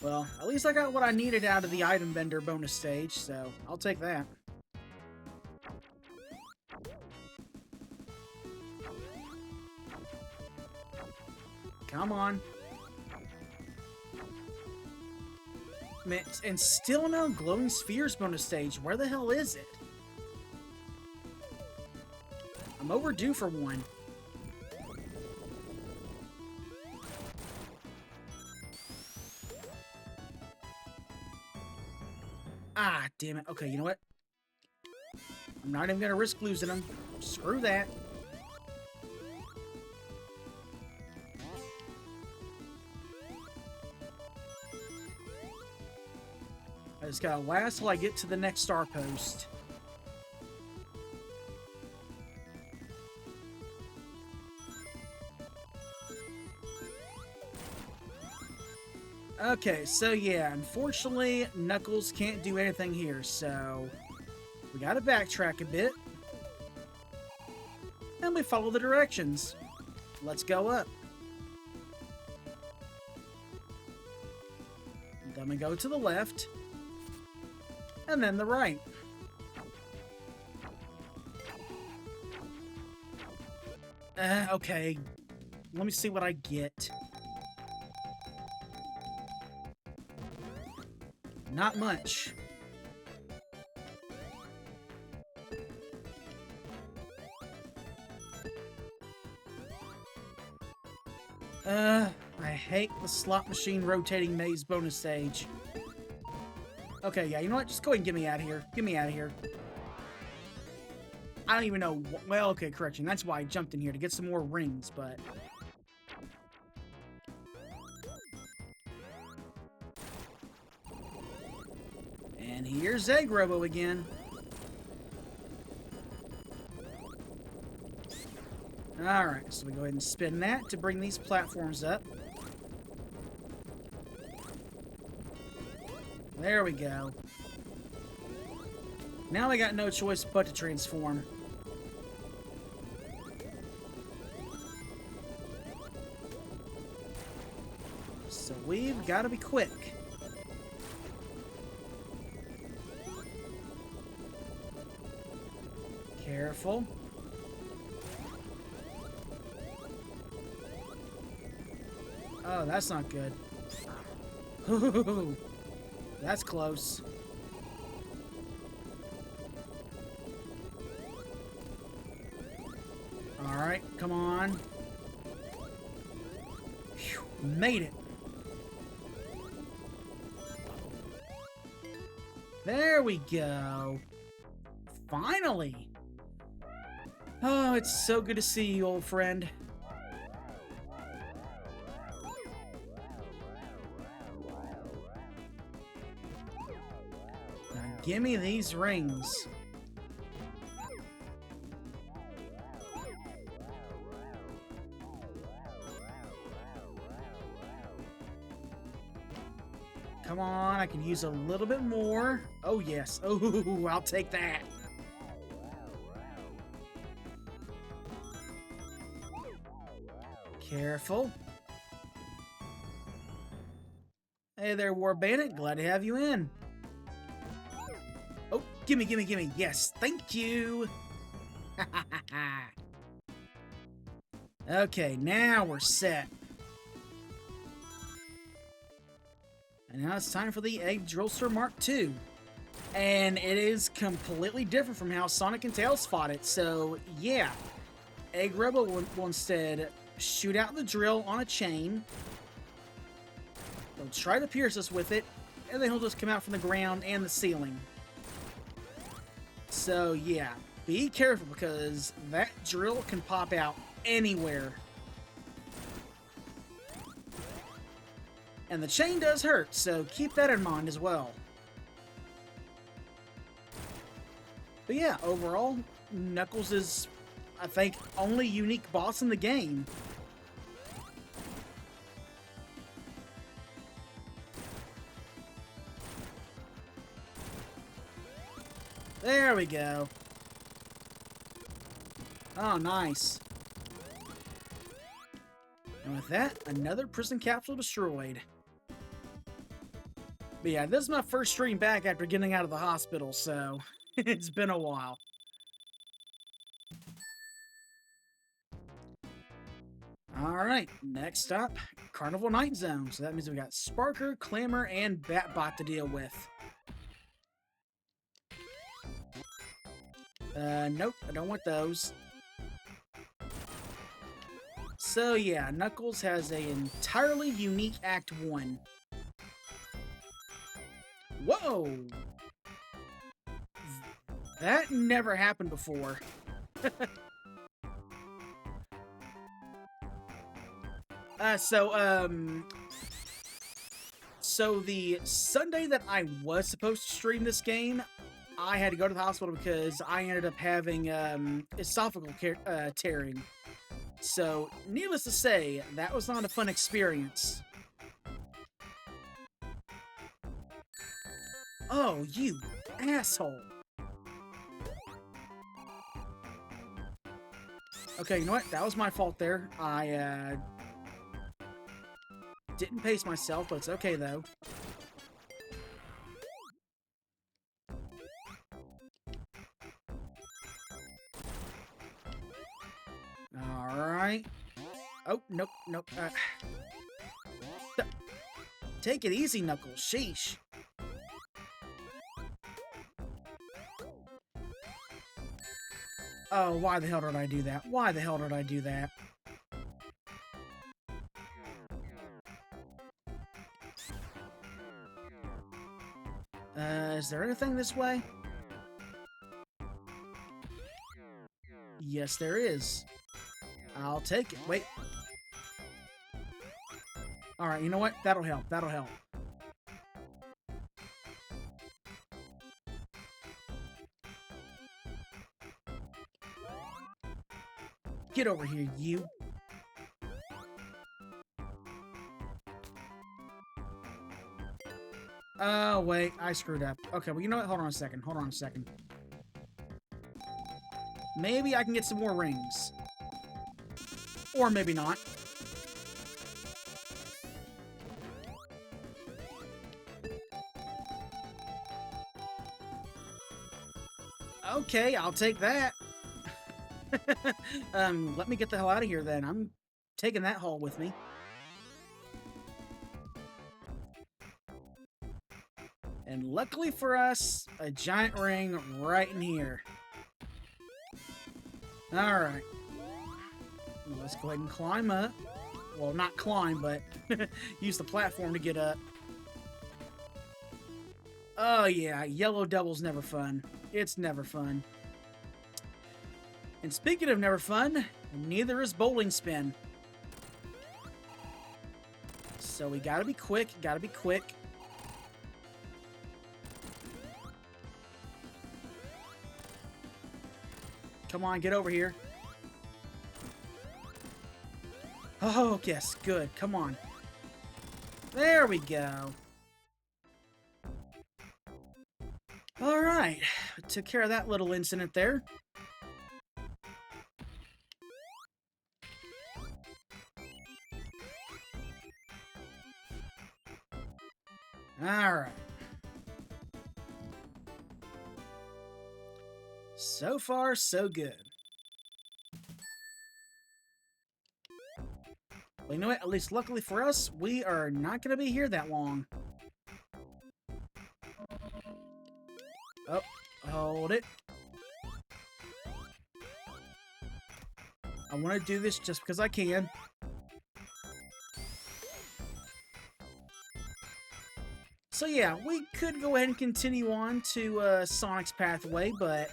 Well, at least I got what I needed out of the item vendor bonus stage, so I'll take that. Come on. Man, and still no glowing spheres bonus stage. Where the hell is it? I'm overdue for one. Ah, damn it. Okay, you know what? I'm not even gonna risk losing them. Screw that. I just gotta last till I get to the next star post. Okay, so yeah, unfortunately, Knuckles can't do anything here, so we gotta backtrack a bit. And we follow the directions. Let's go up. Then we go to the left. And then the right. Okay. Let me see what I get. Not much. I hate the slot machine rotating maze bonus stage. Okay, yeah, you know what? Just go ahead and get me out of here. Get me out of here. I don't even know. Well, okay, correction. That's why I jumped in here, to get some more rings, but... And here's Egg Robo again. Alright, so we go ahead and spin that to bring these platforms up. There we go. Now I got no choice but to transform. So we've got to be quick. Careful. Oh, that's not good. Ooh, that's close. Alright, come on. Whew, made it. There we go. Finally. Oh, it's so good to see you, old friend. Now, give me these rings. Come on, I can use a little bit more. Oh, yes. Oh, I'll take that. Careful. Hey there, War Bandit. Glad to have you in. Oh, gimme, gimme, gimme. Yes, thank you. Okay, now we're set. And now it's time for the Egg Drillster Mark II. And it is completely different from how Sonic and Tails fought it. So, yeah. Egg Robo will instead shoot out the drill on a chain. He'll try to pierce us with it. And then he'll just come out from the ground and the ceiling. So, yeah. Be careful because that drill can pop out anywhere. And the chain does hurt, so keep that in mind as well. But yeah, overall, Knuckles is, I think, only unique boss in the game. There we go. Oh, nice. And with that, another prison capsule destroyed. But yeah, this is my first stream back after getting out of the hospital, so it's been a while. Alright, next up, Carnival Night Zone. So that means we got Sparker, Clamor, and Batbot to deal with. Nope, I don't want those. So yeah, Knuckles has an entirely unique Act 1. Whoa! That never happened before. So the Sunday that I was supposed to stream this game, I had to go to the hospital because I ended up having esophageal tearing. So, needless to say, that was not a fun experience. Oh, you asshole. Okay, you know what? That was my fault there. I didn't pace myself, but it's okay, though. Alright. Oh, nope, nope. Take it easy, Knuckles. Sheesh. Oh, why the hell did I do that? Why the hell did I do that? Is there anything this way? Yes, there is. I'll take it. Wait. Alright, you know what? That'll help. That'll help. Get over here, you. Oh, wait. I screwed up. Okay, well, you know what? Hold on a second. Hold on a second. Maybe I can get some more rings. Or maybe not. Okay, I'll take that. Let me get the hell out of here then. I'm taking that haul with me. And luckily for us, a giant ring right in here. Alright. Let's go ahead and climb up. Well, not climb, but use the platform to get up. Oh yeah, yellow double's never fun. It's never fun. And speaking of never fun, neither is bowling spin. So we gotta be quick, gotta be quick. Come on, get over here. Oh, yes, good. Come on. There we go. Alright, took care of that little incident there. Alright. So far, so good. Well, you know what? At least luckily for us, we are not going to be here that long. Oh, hold it. I want to do this just because I can. So yeah, we could go ahead and continue on to Sonic's pathway, but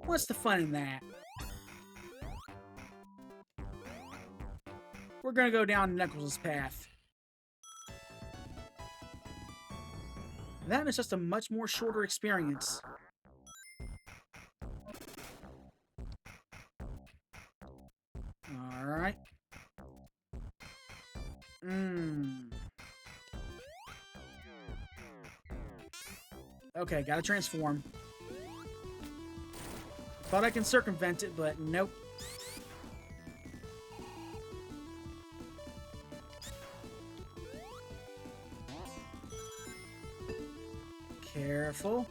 what's the fun in that? We're gonna go down Knuckles' path. That is just a much more shorter experience. Alright. Okay, gotta transform. Thought I can circumvent it, but nope. Careful.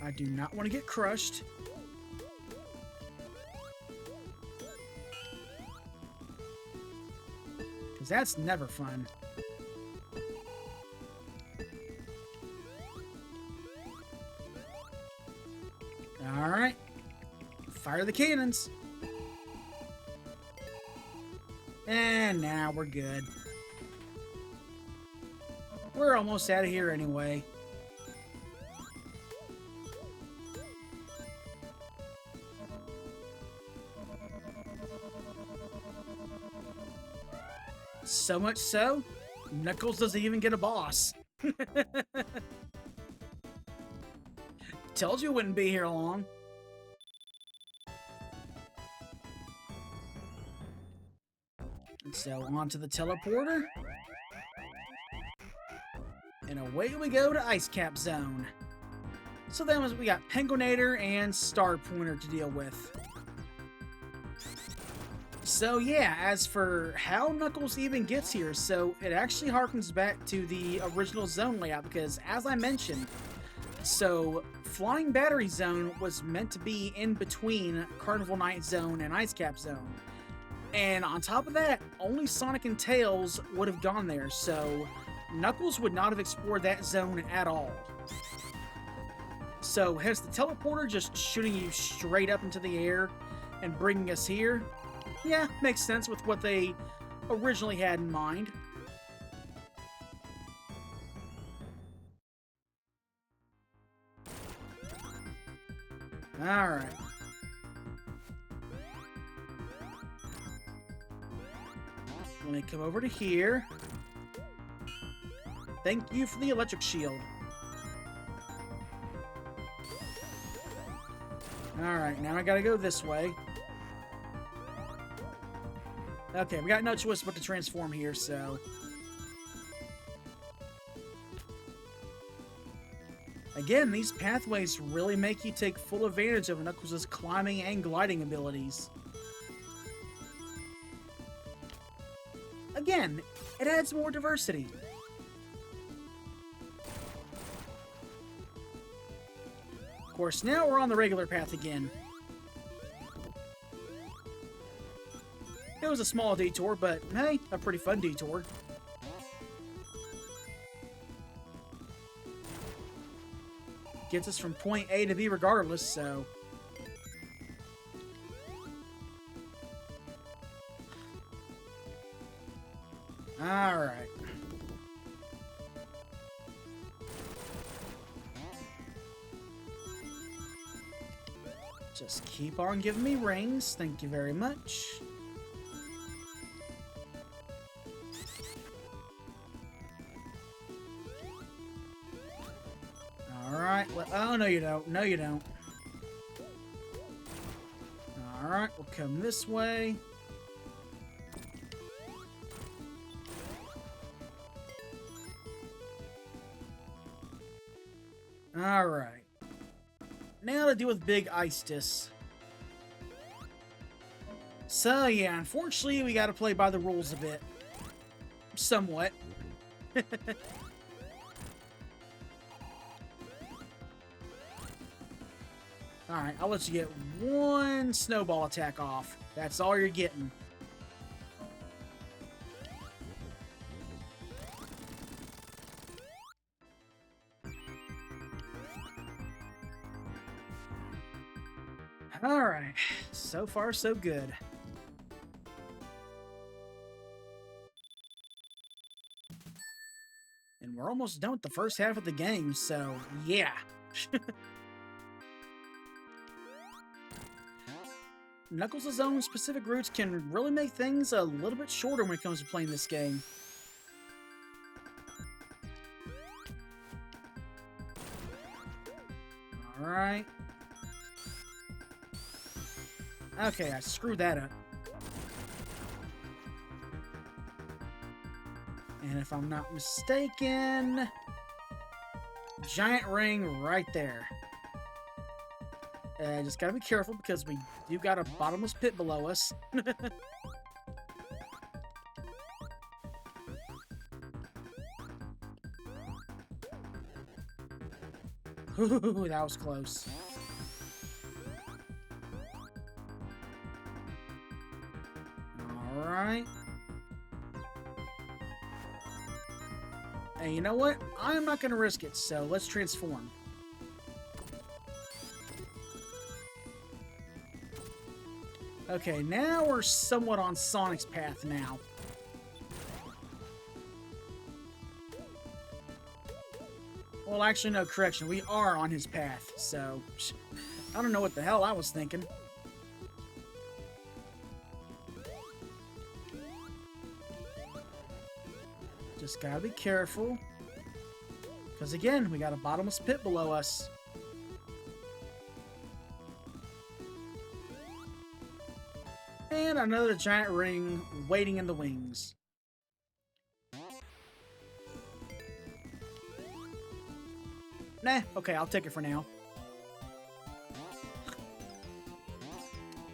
I do not want to get crushed. Because that's never fun. Alright. Fire the cannons. And now we're good. We're almost out of here anyway. So much so, Knuckles doesn't even get a boss. Told you it wouldn't be here long. And so on to the teleporter. And away we go to Ice Cap Zone. So then we got Penguinator and Star Pointer to deal with. So yeah, as for how Knuckles even gets here, so it actually harkens back to the original zone layout, because as I mentioned, so Flying Battery Zone was meant to be in between Carnival Night Zone and Ice Cap Zone. And on top of that, only Sonic and Tails would have gone there, so Knuckles would not have explored that zone at all. So has the teleporter just shooting you straight up into the air and bringing us here? Yeah, makes sense with what they originally had in mind. Alright. Let me come over to here. Thank you for the electric shield. Alright, now I gotta go this way. Okay, we got no choice but to transform here, so... Again, these pathways really make you take full advantage of Knuckles' climbing and gliding abilities. Again, it adds more diversity. Of course, now we're on the regular path again. It was a small detour, but hey, a pretty fun detour. Gets us from point A to B regardless, so... Alright. Just keep on giving me rings. Thank you very much. Alright. Oh, no you don't. No you don't. Alright, we'll come this way. Alright. Now to deal with Big Ice Disc. So, yeah, unfortunately, we gotta play by the rules a bit. Somewhat. Alright, I'll let you get one snowball attack off. That's all you're getting. Alright, so far so good. And we're almost done with the first half of the game, so yeah. Knuckles' own specific routes can really make things a little bit shorter when it comes to playing this game. Alright. Okay, I screwed that up. And if I'm not mistaken... Giant ring right there. Just gotta be careful because we do got a bottomless pit below us. Ooh, that was close. Alright. And you know what? I'm not gonna risk it, so let's transform. Okay, now we're somewhat on Sonic's path now. Well, actually, no, correction. We are on his path, so... I don't know what the hell I was thinking. Just gotta be careful. Because again, we got a bottomless pit below us. And another giant ring waiting in the wings. Nah, okay, I'll take it for now.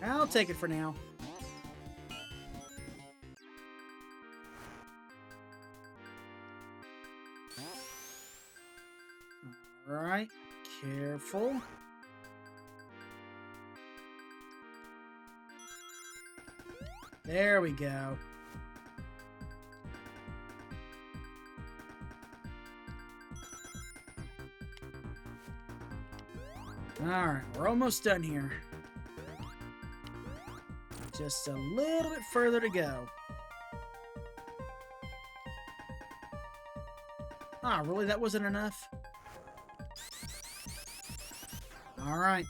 I'll take it for now. Alright, careful. There we go. Alright, we're almost done here. Just a little bit further to go. Ah, really? That wasn't enough? Alright.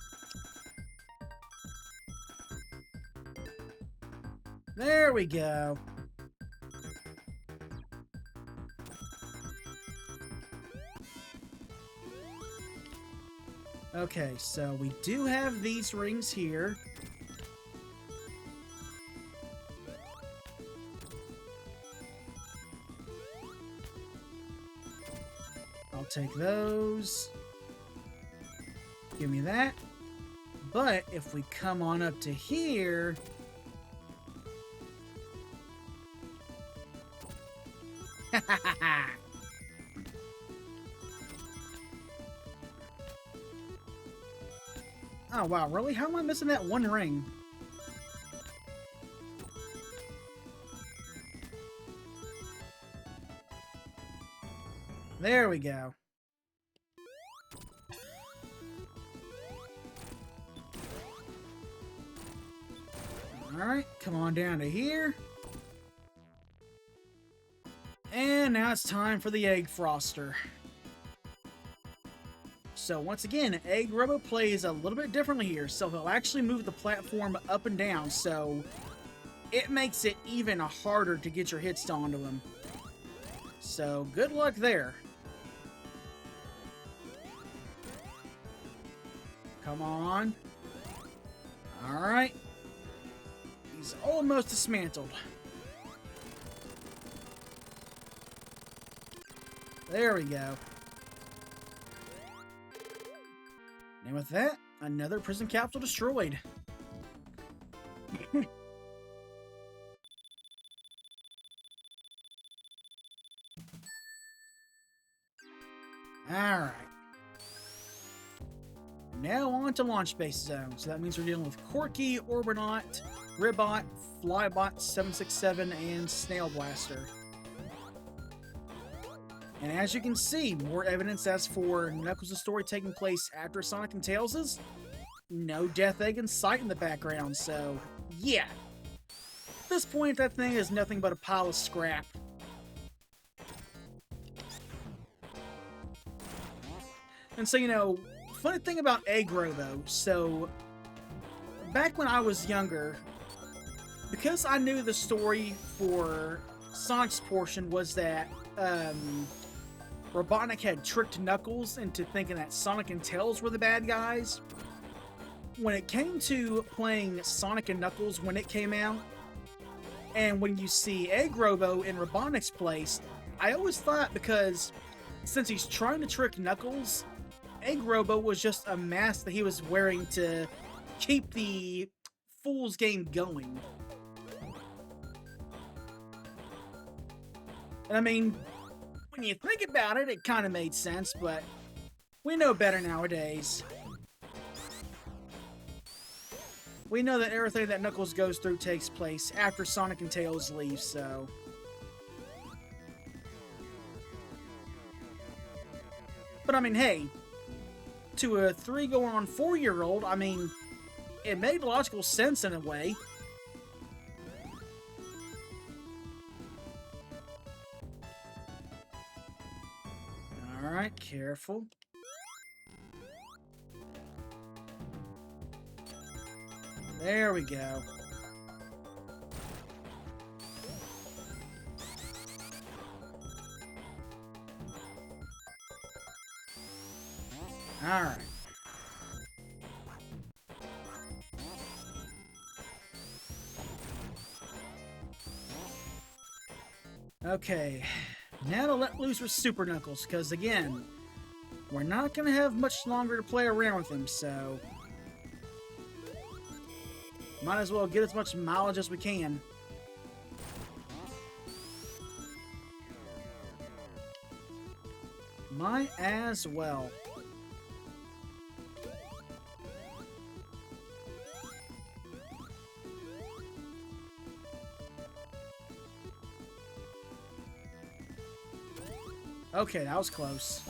There we go. Okay, so we do have these rings here. I'll take those. Give me that. But if we come on up to here... Oh, wow, really? How am I missing that one ring? There we go. Alright, come on down to here. And now it's time for the egg froster. So once again, Egg Robo plays a little bit differently here, so he'll actually move the platform up and down, so it makes it even harder to get your hits onto him. So good luck there. Come on. Alright. He's almost dismantled. There we go. And with that, another prison capsule destroyed. Alright. Now on to Launch Base Zone. So that means we're dealing with Corky, Orbinaut, Ribot, Flybot 767, and Snail Blaster. And as you can see, more evidence as for Knuckles' story taking place after Sonic and Tails'. No Death Egg in sight in the background, so yeah. At this point, that thing is nothing but a pile of scrap. And so, you know, funny thing about Egg Robo, so back when I was younger, because I knew the story for Sonic's portion was that, Robotnik had tricked Knuckles into thinking that Sonic and Tails were the bad guys. When it came to playing Sonic and Knuckles when it came out, and when you see Egg Robo in Robotnik's place, I always thought because since he's trying to trick Knuckles, Egg Robo was just a mask that he was wearing to keep the fool's game going. And I mean, when you think about it, it kind of made sense, but we know better nowadays. We know that everything that Knuckles goes through takes place after Sonic and Tails leave, so... But I mean, hey, to a 3 going on 4-year-old, I mean, it made logical sense in a way. Alright, careful. There we go. Alright. Okay, now to let loose with Super Knuckles, because again, we're not going to have much longer to play around with him, so... Might as well get as much mileage as we can. Might as well. Okay, that was close.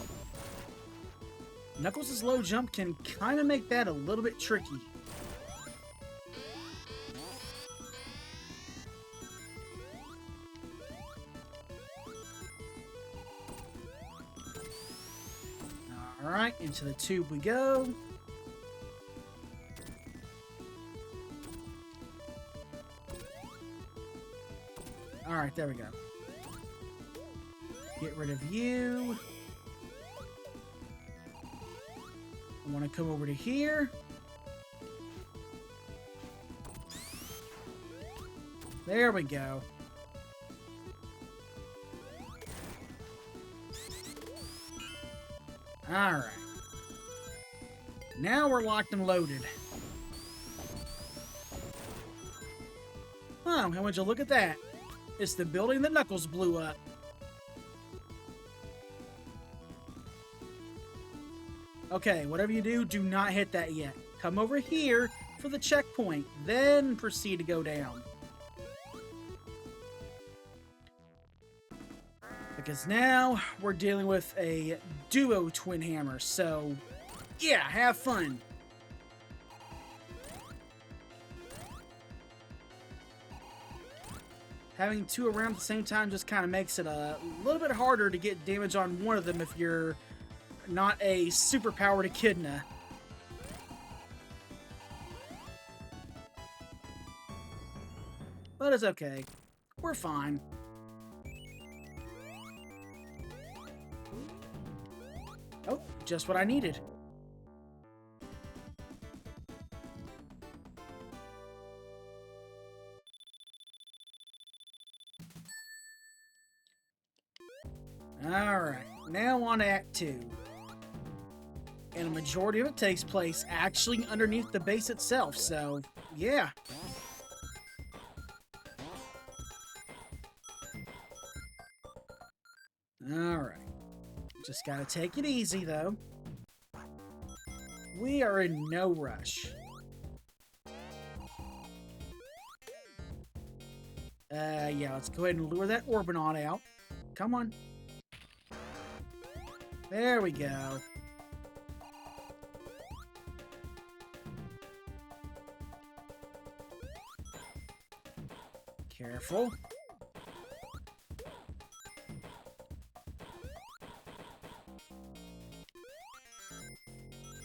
Knuckles' low jump can kind of make that a little bit tricky. Alright, into the tube we go. Alright, there we go. Get rid of you. I want to come over to here. There we go. Alright. Now we're locked and loaded. Oh, and would you look at that? It's the building that Knuckles blew up. Okay, whatever you do, do not hit that yet. Come over here for the checkpoint, then proceed to go down. Because now we're dealing with a duo twin hammer, so yeah, have fun. Having two around at the same time just kind of makes it a little bit harder to get damage on one of them if you're not a super-powered echidna. But it's okay. We're fine. Oh, just what I needed. Alright, now on to Act 2. And a majority of it takes place actually underneath the base itself, so yeah. Alright. Just gotta take it easy, though. We are in no rush. Yeah, let's go ahead and lure that Orbinaut out. Come on. There we go. Careful.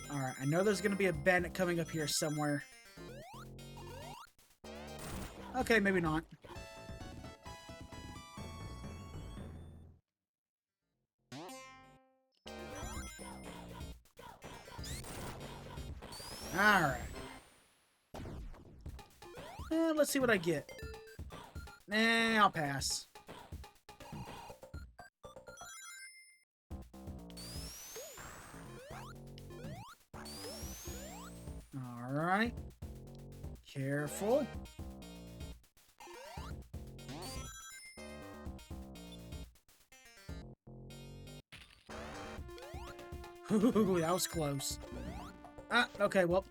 Alright, I know there's going to be a bandit coming up here somewhere. Okay, maybe not. Alright. Let's see what I get. Nah, I'll pass. Alright. Careful. Ooh, that was close. Ah, okay, well.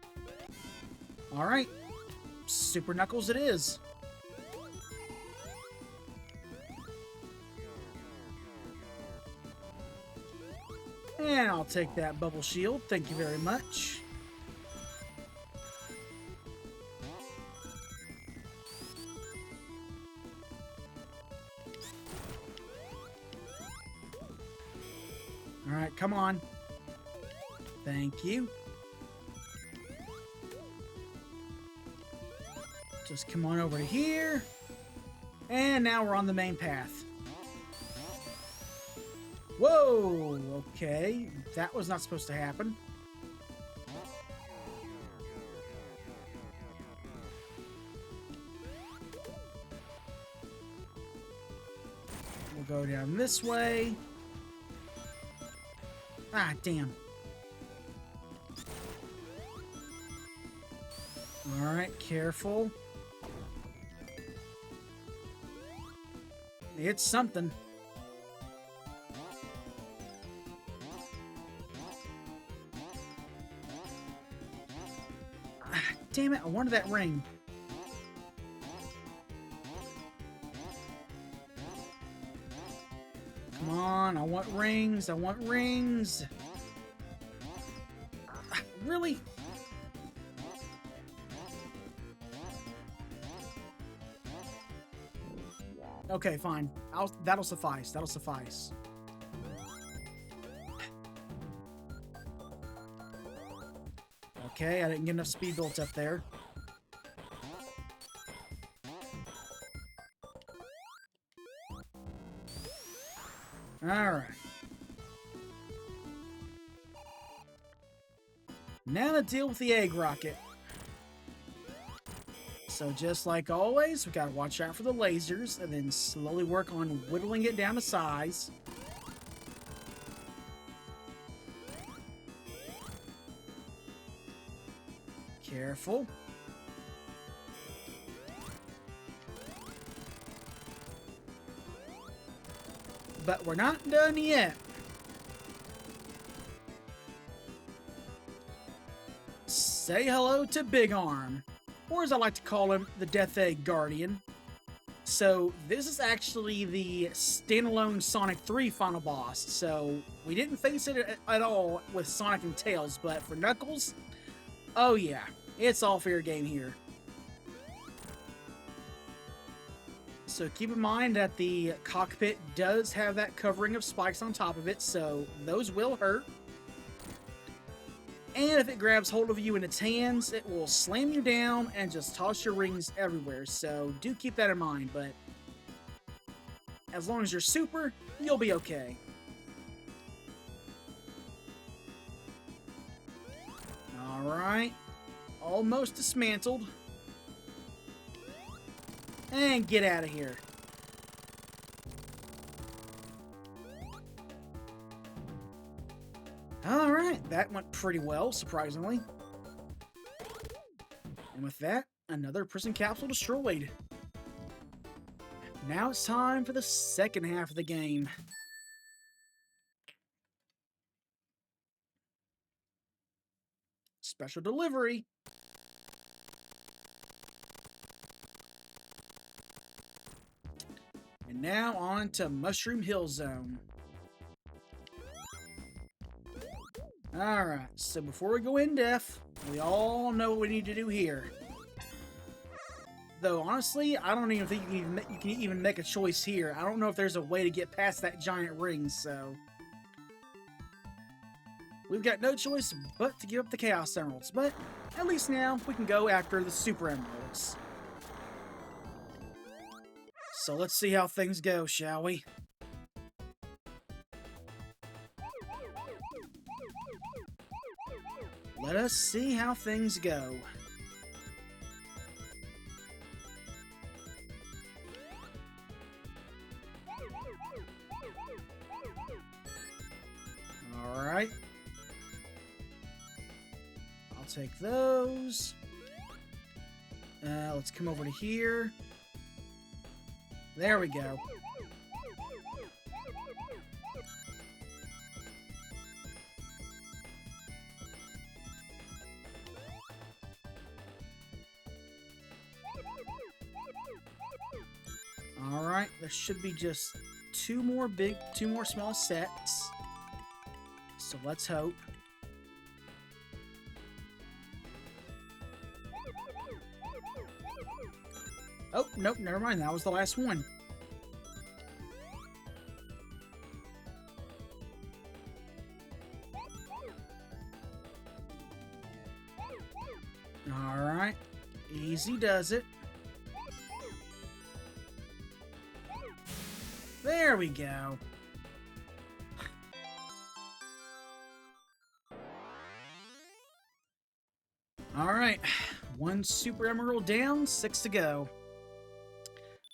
Alright. Super Knuckles it is. And I'll take that bubble shield. Thank you very much. Alright, come on. Thank you. Just come on over to here. And now we're on the main path. Whoa! Okay, that was not supposed to happen. We'll go down this way. Ah, damn. Alright, careful. It's something. Ah, damn it, I wanted that ring. Come on, I want rings, I want rings. Ah, really? Okay, fine. That'll suffice. That'll suffice. Okay, I didn't get enough speed built up there. Alright. Now to deal with the egg rocket. So just like always, we gotta watch out for the lasers and then slowly work on whittling it down to size. Careful. But we're not done yet. Say hello to Big Arm, or as I like to call him, the Death Egg Guardian. So this is actually the standalone Sonic 3 final boss, so we didn't face it at all with Sonic and Tails, but for Knuckles, oh yeah, it's all fair game here. So keep in mind that the cockpit does have that covering of spikes on top of it, so those will hurt. And if it grabs hold of you in its hands, it will slam you down and just toss your rings everywhere, so do keep that in mind, but as long as you're super, you'll be okay. Alright, almost dismantled. And get out of here. Alright, that went pretty well, surprisingly. And with that, another prison capsule destroyed. Now it's time for the second half of the game. Special delivery. And now on to Mushroom Hill Zone. Alright, so before we go in depth, we all know what we need to do here. Though, honestly, I don't even think you can even make a choice here. I don't know if there's a way to get past that giant ring, so... We've got no choice but to give up the Chaos Emeralds, but at least now we can go after the Super Emeralds. So let's see how things go, shall we? Let us see how things go. Alright. I'll take those. Let's come over to here. There we go. Alright, there should be just two more small sets. So let's hope. Oh, nope, never mind. That was the last one. Alright. Easy does it. There we go. Alright. One Super Emerald down, 6 to go.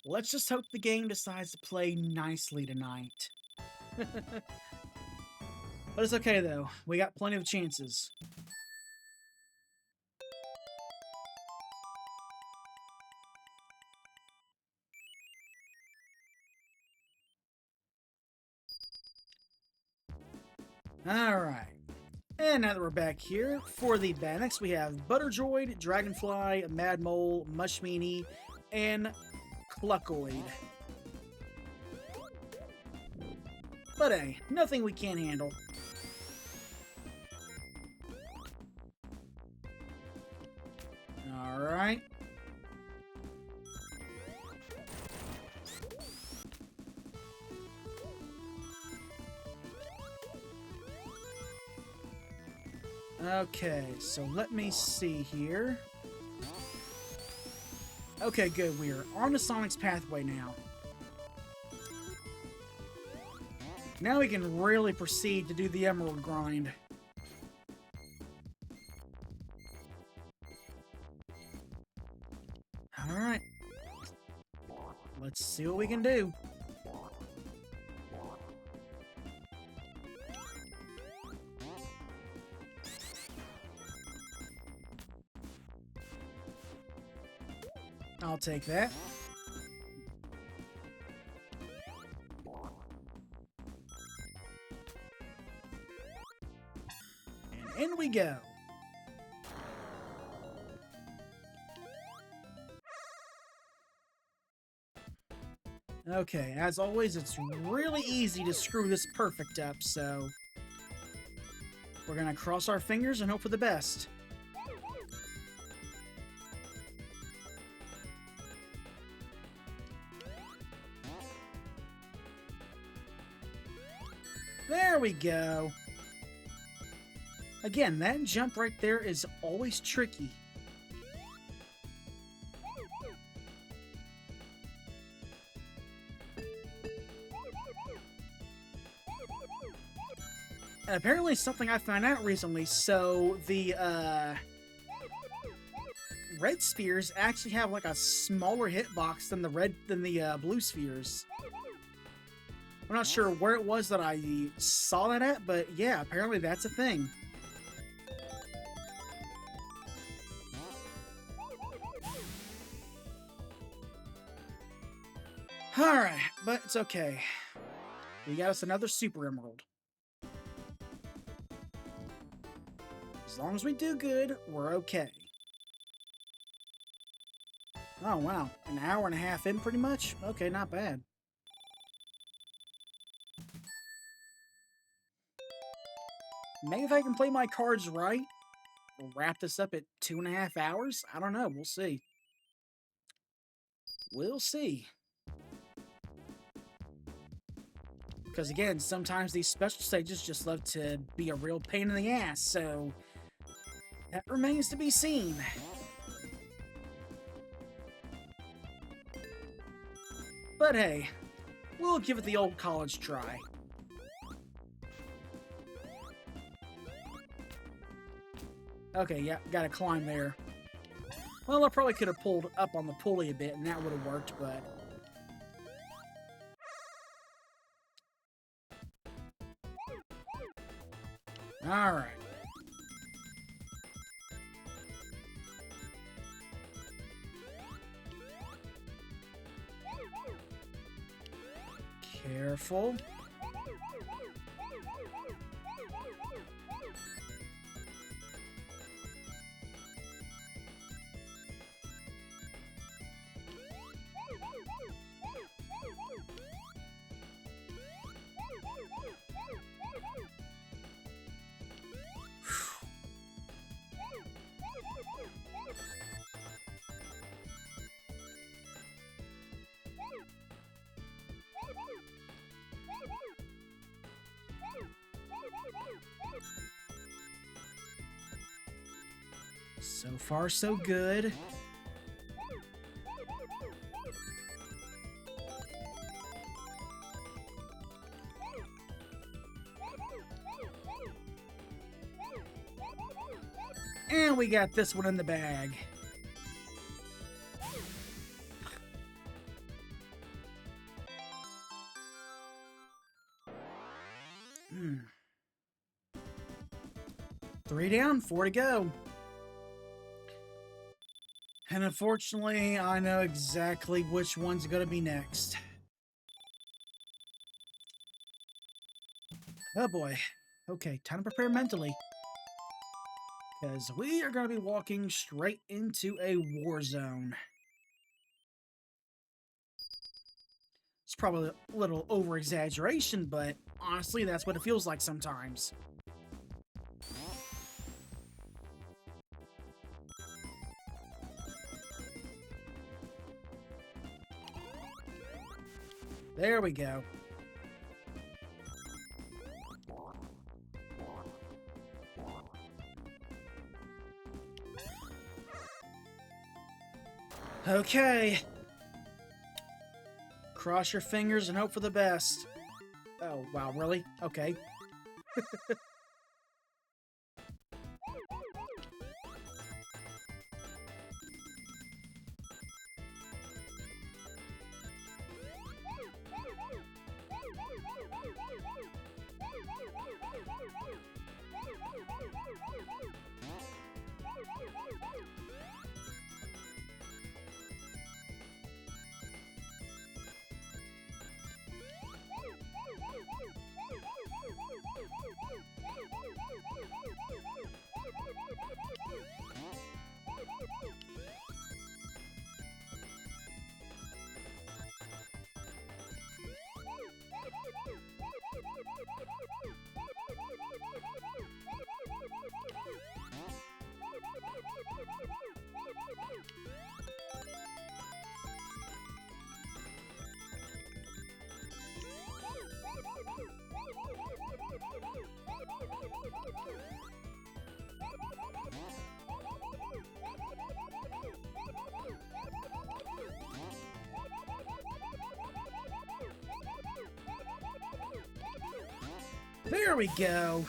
Let's just hope the game decides to play nicely tonight. But it's okay, though. We got plenty of chances. Alright. And now that we're back here, for the Bannox, we have Butterdroid, Dragonfly, Mad Mole, Mushmeanie, and Cluckoid. But hey, nothing we can't handle. Alright. Okay, so let me see here. Okay, good. We are on to Sonic's pathway now. Now we can really proceed to do the emerald grind. Alright. Let's see what we can do. I'll take that. And in we go. Okay, as always, it's really easy to screw this perfect up, so we're gonna cross our fingers and hope for the best. There we go. Again, that jump right there is always tricky. And apparently something I found out recently, so the red spheres actually have like a smaller hitbox than the blue spheres. I'm not sure where it was that I saw that at, but yeah, apparently that's a thing. Alright, but it's okay. We got us another Super Emerald. As long as we do good, we're okay. Oh, wow. An hour and a half in, pretty much? Okay, not bad. Maybe if I can play my cards right, we'll wrap this up at 2.5 hours? I don't know. We'll see. We'll see. Because again, sometimes these special stages just love to be a real pain in the ass, so that remains to be seen. But hey, we'll give it the old college try. Okay, yeah, gotta climb there. Well, I probably could have pulled up on the pulley a bit, and that would have worked, but... Alright. Careful. So far, so good. And we got this one in the bag. Three down, 4 to go. And unfortunately, I know exactly which one's going to be next. Oh boy. Okay, time to prepare mentally. Because we are going to be walking straight into a war zone. It's probably a little over-exaggeration, but honestly, that's what it feels like sometimes. There we go. Okay. Cross your fingers and hope for the best. Oh, wow, really? Okay. There we go.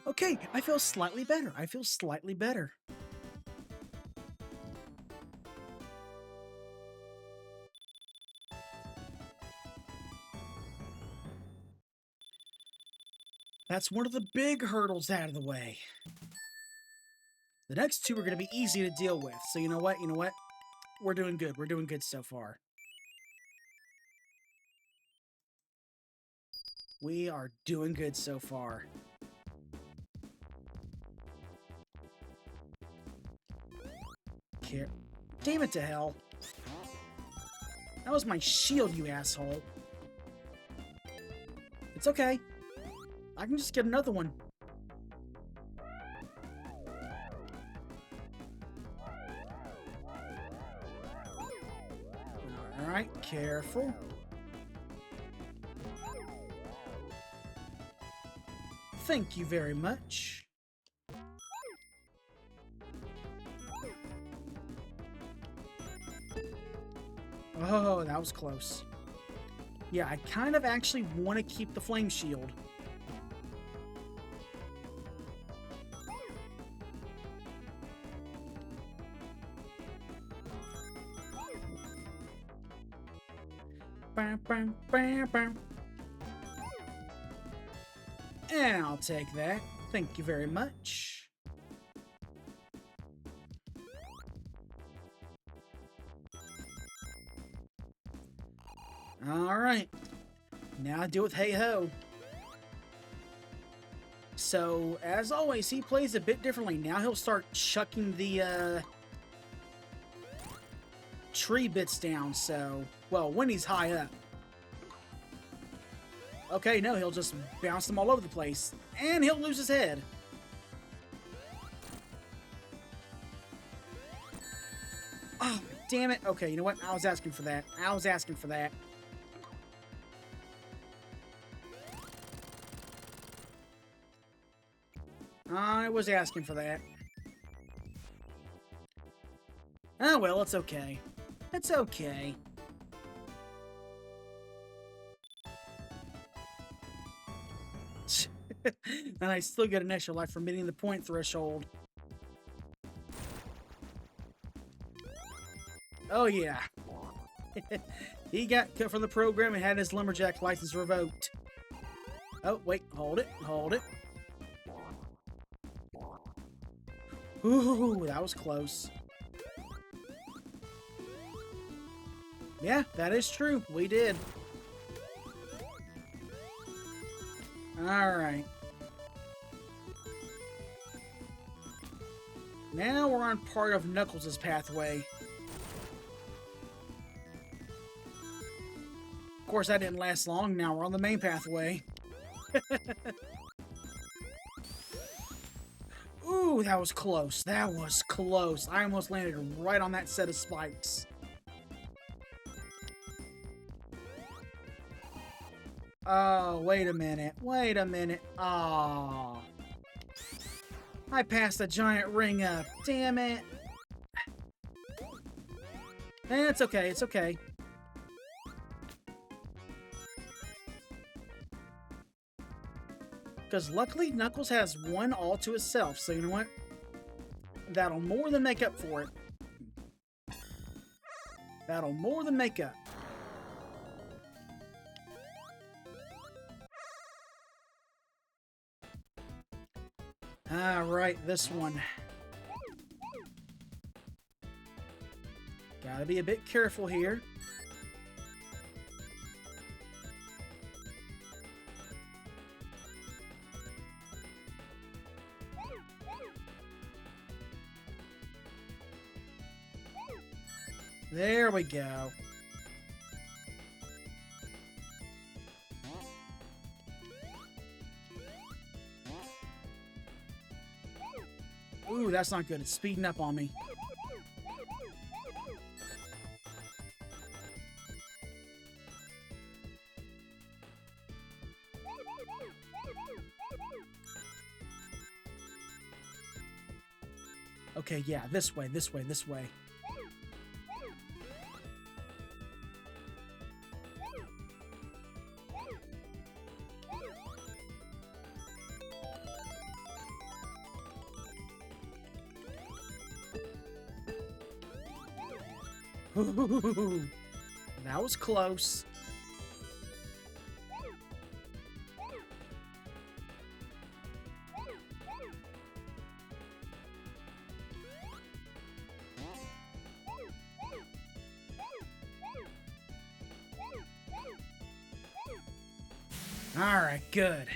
Okay, I feel slightly better. I feel slightly better. That's one of the big hurdles out of the way. The next two are going to be easy to deal with. So you know what? You know what? We're doing good. We're doing good so far. We are doing good so far. Damn it to hell. That was my shield, you asshole. It's okay. I can just get another one. Alright, careful. Thank you very much. Oh, that was close. Yeah, I kind of actually want to keep the flame shield. Bam, bam, bam, bam. And I'll take that. Thank you very much. Alright. Now deal with Hey-Ho. So, as always, he plays a bit differently. Now he'll start chucking the, tree bits down, so... Well, when he's high up. Okay, no, he'll just bounce them all over the place. And he'll lose his head. Oh, damn it. Okay, you know what? I was asking for that. I was asking for that. I was asking for that. Oh, well, it's okay. It's okay. And I still get an extra life for meeting the point threshold. Oh, yeah. He got cut from the program and had his lumberjack license revoked. Oh, wait. Hold it. Hold it. Ooh, that was close. Yeah, that is true. We did. Alright. Now we're on part of Knuckles' pathway. Of course, that didn't last long. Now we're on the main pathway. Ooh, that was close. That was close. I almost landed right on that set of spikes. Oh, wait a minute. Wait a minute. Aww. I passed the giant ring up. Damn it. It's okay. It's okay. Because luckily, Knuckles has one all to himself, so you know what? That'll more than make up for it. That'll more than make up. Alright, this one. Gotta be a bit careful here. There we go. Ooh, that's not good. It's speeding up on me. Okay, yeah, this way, this way, this way. Ooh, that was close. All right, good.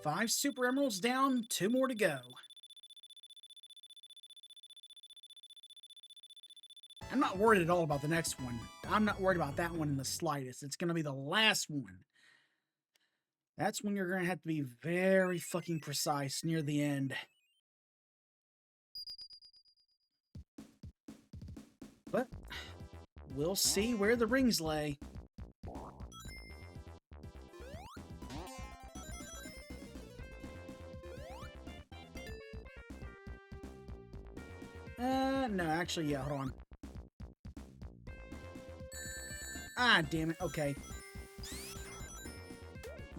Five Super Emeralds down, 2 more to go. I'm not worried at all about the next one. I'm not worried about that one in the slightest. It's going to be the last one. That's when you're going to have to be very fucking precise near the end. But we'll see where the rings lay. No, actually, yeah, hold on. Ah, damn it, okay.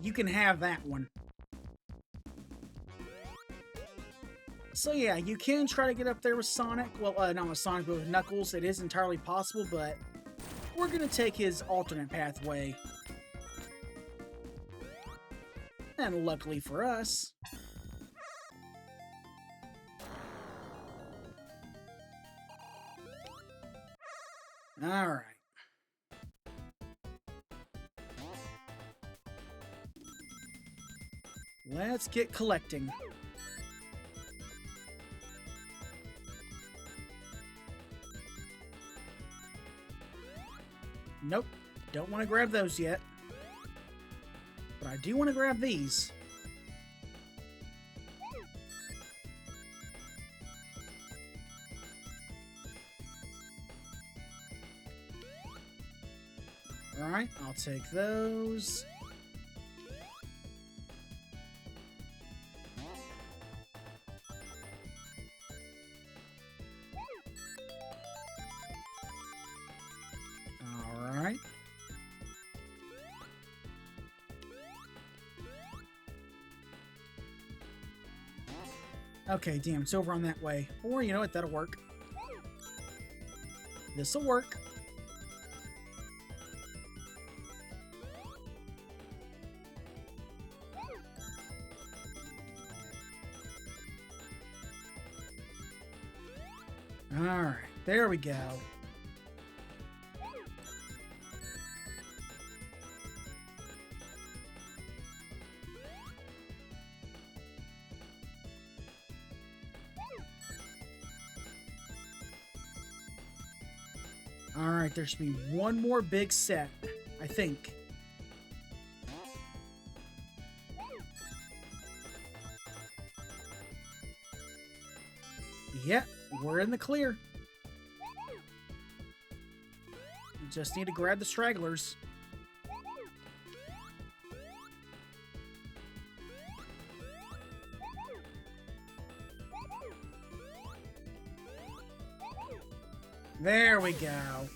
You can have that one. So yeah, you can try to get up there with Sonic. Well, not with Sonic, but with Knuckles. It is entirely possible, but we're gonna take his alternate pathway. And luckily for us... Alright. Let's get collecting. Nope. Don't want to grab those yet. But I do want to grab these. Alright, I'll take those. Alright. Okay, damn, it's over on that way. Or, you know what, that'll work. This'll work. Alright, there we go. Alright, there should be one more big set, I think. Yep, we're in the clear. Just need to grab the stragglers. There we go.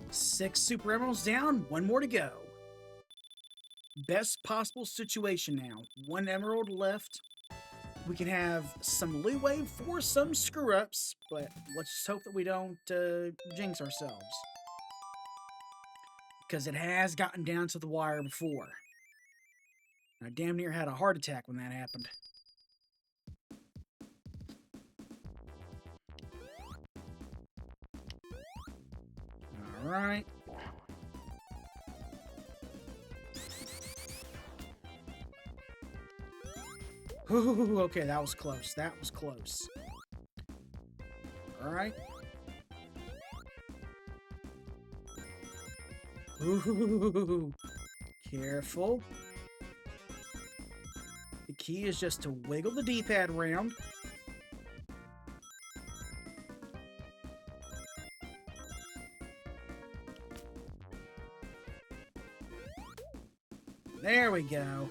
6 super emeralds down, 1 more to go. Best possible situation now. 1 emerald left. We can have some leeway for some screw-ups, but let's just hope that we don't jinx ourselves. Because it has gotten down to the wire before. I damn near had a heart attack when that happened. Alright. Ooh, okay, that was close. That was close. Alright. Ooh, careful. The key is just to wiggle the D-pad around. There we go.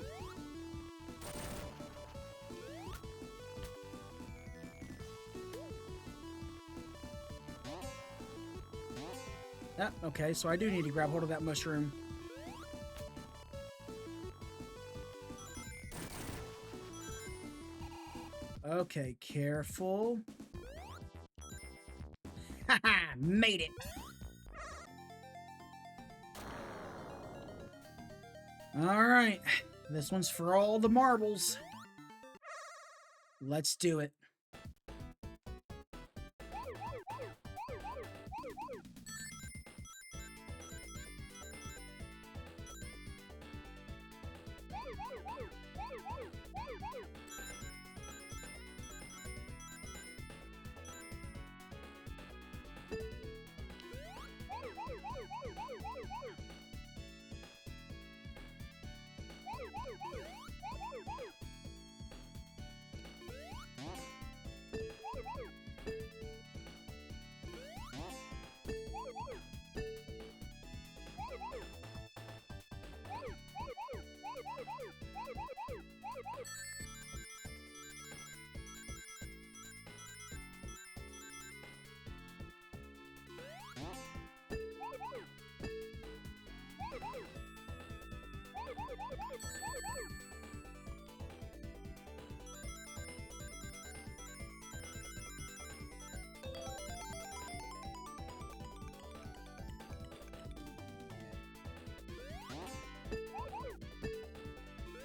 Ah, okay, so I do need to grab hold of that mushroom. Okay, careful. Haha, made it. All right, this one's for all the marbles. Let's do it.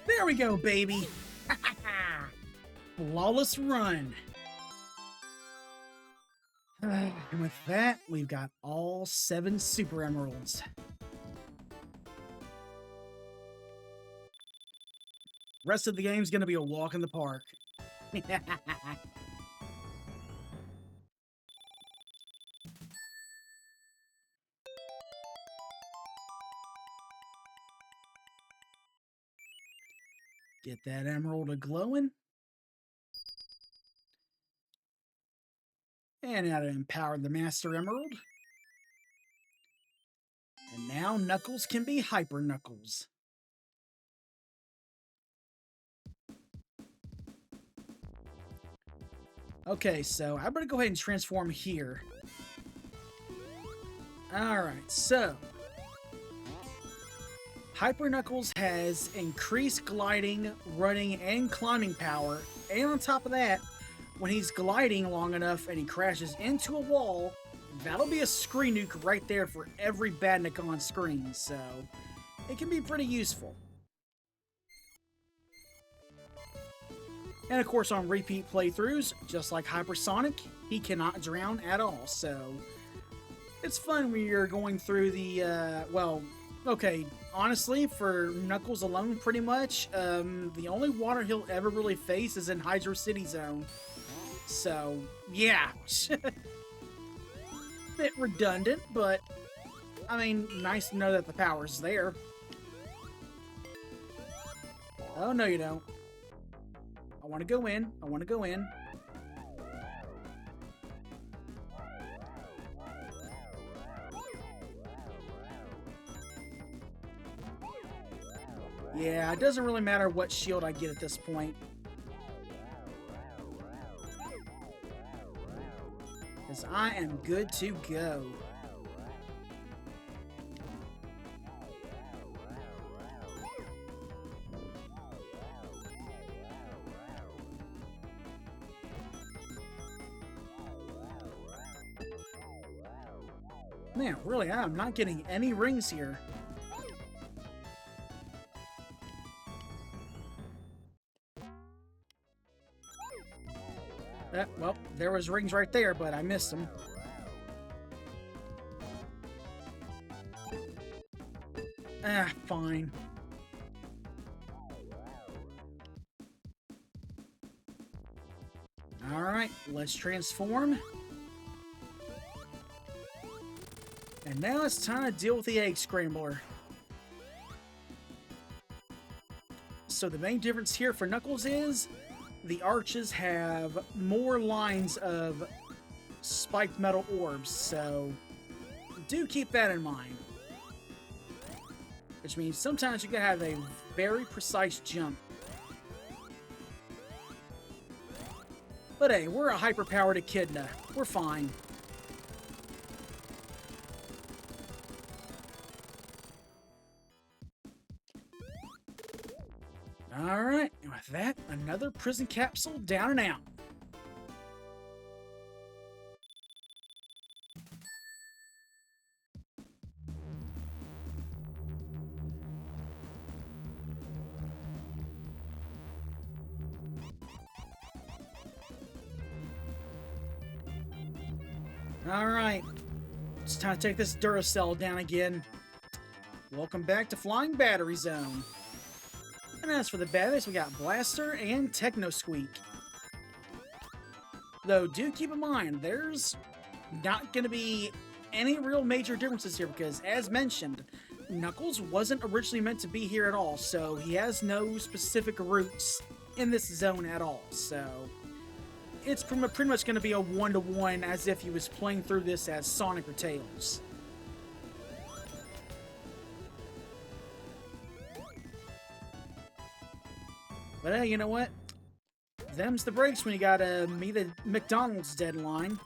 There we go, baby. Flawless run. And with that, we've got all 7 super emeralds. Rest of the game's gonna be a walk in the park. Get that emerald a-glowing. And now to empower the Master Emerald. And now Knuckles can be Hyper Knuckles. Okay, so I better go ahead and transform here. Alright, so Hyper Knuckles has increased gliding, running, and climbing power, and on top of that, when he's gliding long enough and he crashes into a wall, that'll be a screen nuke right there for every badnik on screen, so it can be pretty useful. And of course on repeat playthroughs, just like Hypersonic, he cannot drown at all, so it's fun when you're going through the, well, okay, honestly, for Knuckles alone, pretty much, the only water he'll ever really face is in Hydro City Zone. So, yeah. Bit redundant, but, I mean, nice to know that the power's there. Oh, no you don't. I want to go in. I want to go in. Yeah, it doesn't really matter what shield I get at this point. Because I am good to go. Man, really, I'm not getting any rings here. Well, there was rings right there, but I missed them. Ah, fine. Alright, let's transform. And now it's time to deal with the egg scrambler. So the main difference here for Knuckles is the arches have more lines of spiked metal orbs, so do keep that in mind. Which means sometimes you gotta have a very precise jump. But hey, we're a hyper-powered echidna. We're fine. Alright, and with that, another prison capsule down and out. Alright, it's time to take this Duracell down again. Welcome back to Flying Battery Zone. And as for the batteries, we got Blaster and Techno Squeak. Though, do keep in mind, there's not going to be any real major differences here because, as mentioned, Knuckles wasn't originally meant to be here at all, so he has no specific roots in this zone at all. So, it's pretty much going to be a one-to-one as if he was playing through this as Sonic or Tails. But hey, you know what? Them's the breaks when you gotta meet a McDonald's deadline.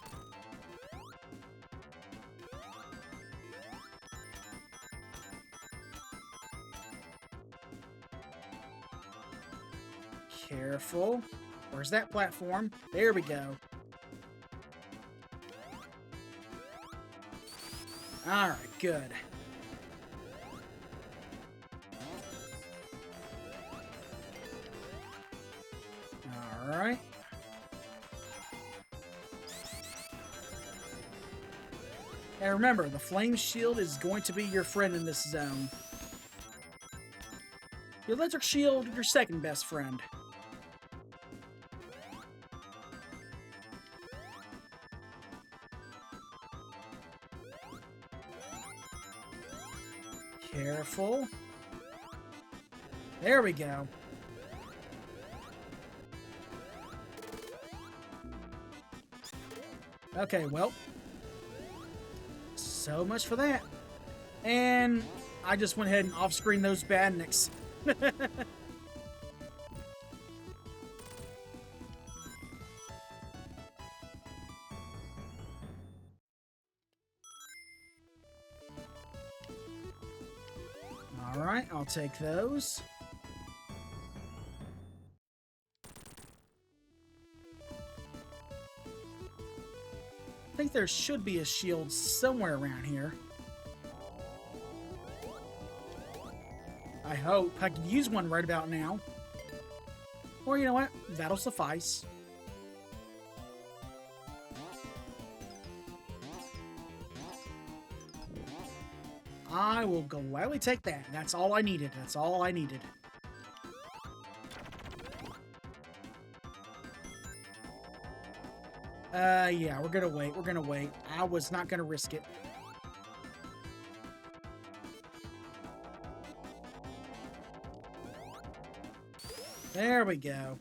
Careful. Where's that platform? There we go. Alright, good. Alright. And remember, the flame shield is going to be your friend in this zone. Your electric shield, your second best friend. Careful. There we go. Okay, well. So much for that. And I just went ahead and off-screen those badniks. Alright, I'll take those. I think there should be a shield somewhere around here. I hope. I could use one right about now. Or you know what? That'll suffice. I will gladly take that. That's all I needed. That's all I needed. Yeah, we're gonna wait. We're gonna wait. I was not gonna risk it. There we go.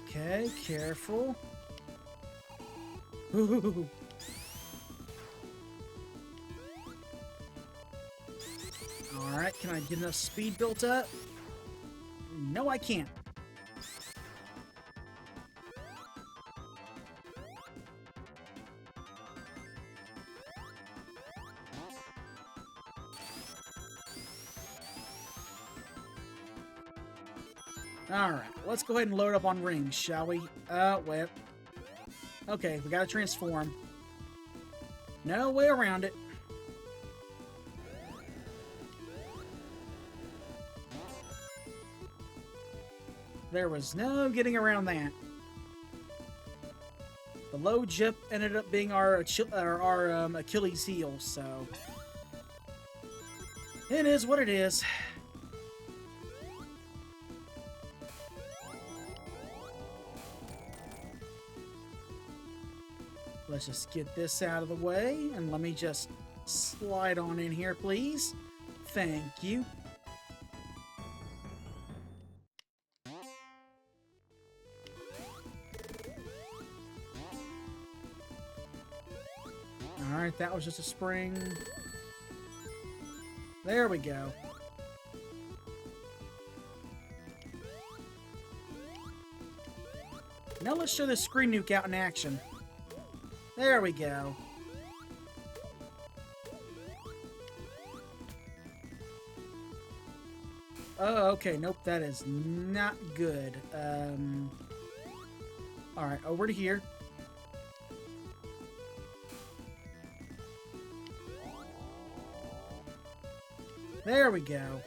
Okay, careful. Ooh. Alright, can I get enough speed built up? No, I can't. Alright, let's go ahead and load up on rings, shall we? Wait. Okay, we gotta transform. No way around it. There was no getting around that. The low jip ended up being our Achilles heel, so... It is what it is. Let's just get this out of the way, and let me just slide on in here, please. Thank you. Alright, that was just a spring. There we go. Now let's show this screen nuke out in action. There we go. Oh, okay. Nope, that is not good. Alright, over to here. There we go.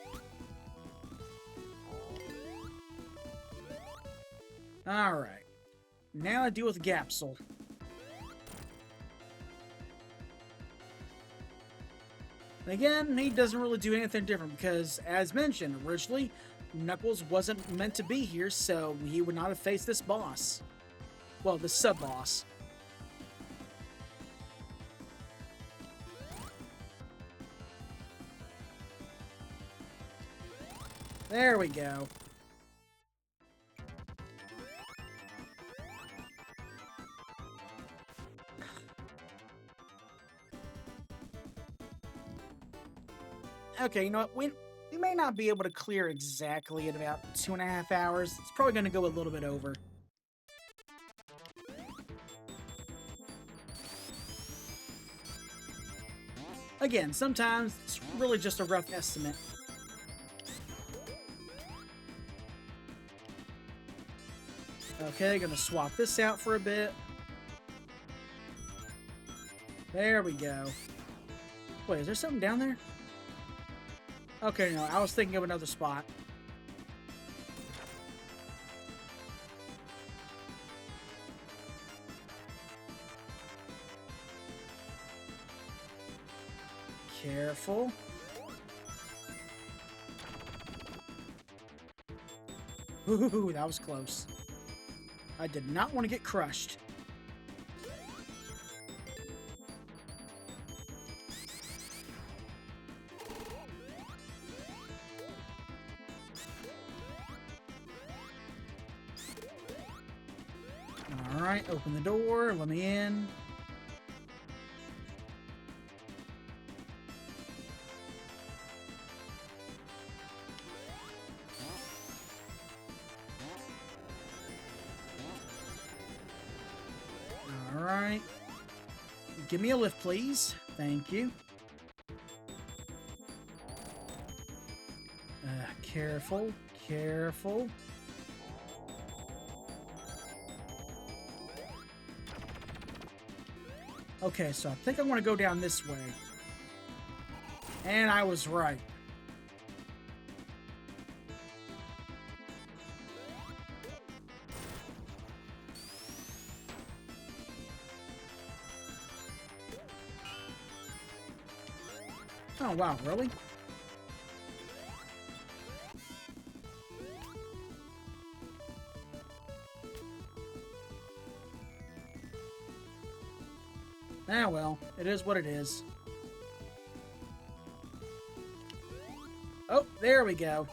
Alright. Now I deal with Gapsel. Again, he doesn't really do anything different because, as mentioned, originally, Knuckles wasn't meant to be here, so he would not have faced this boss. Well, the sub-boss. There we go. Okay, you know what? We may not be able to clear exactly in about 2.5 hours. It's probably going to go a little bit over. Again, sometimes it's really just a rough estimate. Okay, gonna swap this out for a bit. There we go. Wait, is there something down there? Okay, no, I was thinking of another spot. Careful. Ooh, that was close. I did not want to get crushed. Alright, open the door, let me in. Alright. Give me a lift, please. Thank you. Careful, careful. Okay, so I think I want to go down this way. And I was right. Oh, wow, really? Ah, well, it is what it is. Oh, there we go.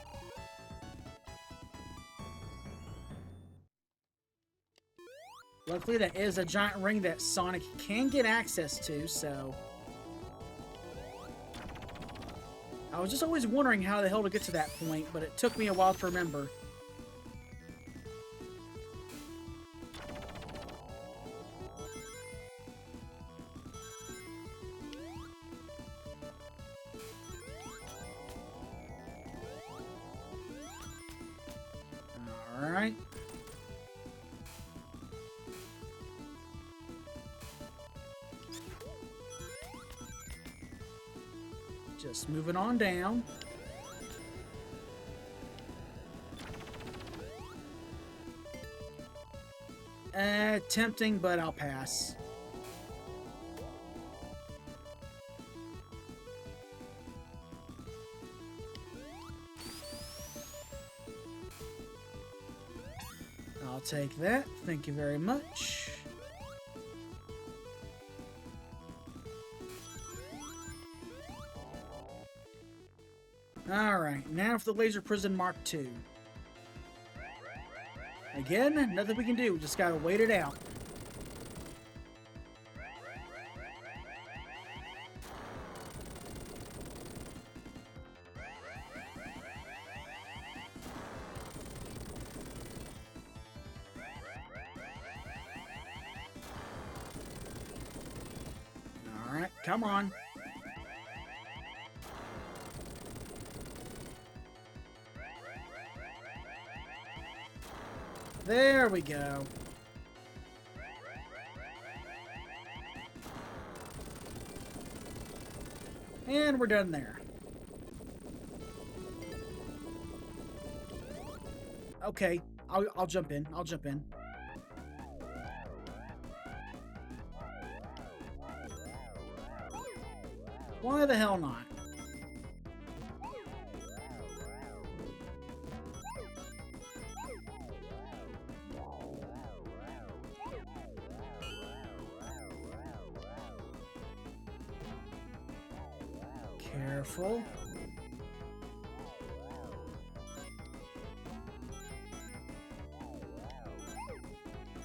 Luckily, that is a giant ring that Sonic can get access to, so... I was just always wondering how the hell to get to that point, but it took me a while to remember. Alright. Just moving on down. Tempting, but I'll pass. I'll take that. Thank you very much. Alright, now for the Laser Prison Mark II. Again, nothing we can do. We just gotta wait it out. Alright, come on. There we go. And we're done there. Okay, I'll jump in. I'll jump in. Why the hell not? Careful.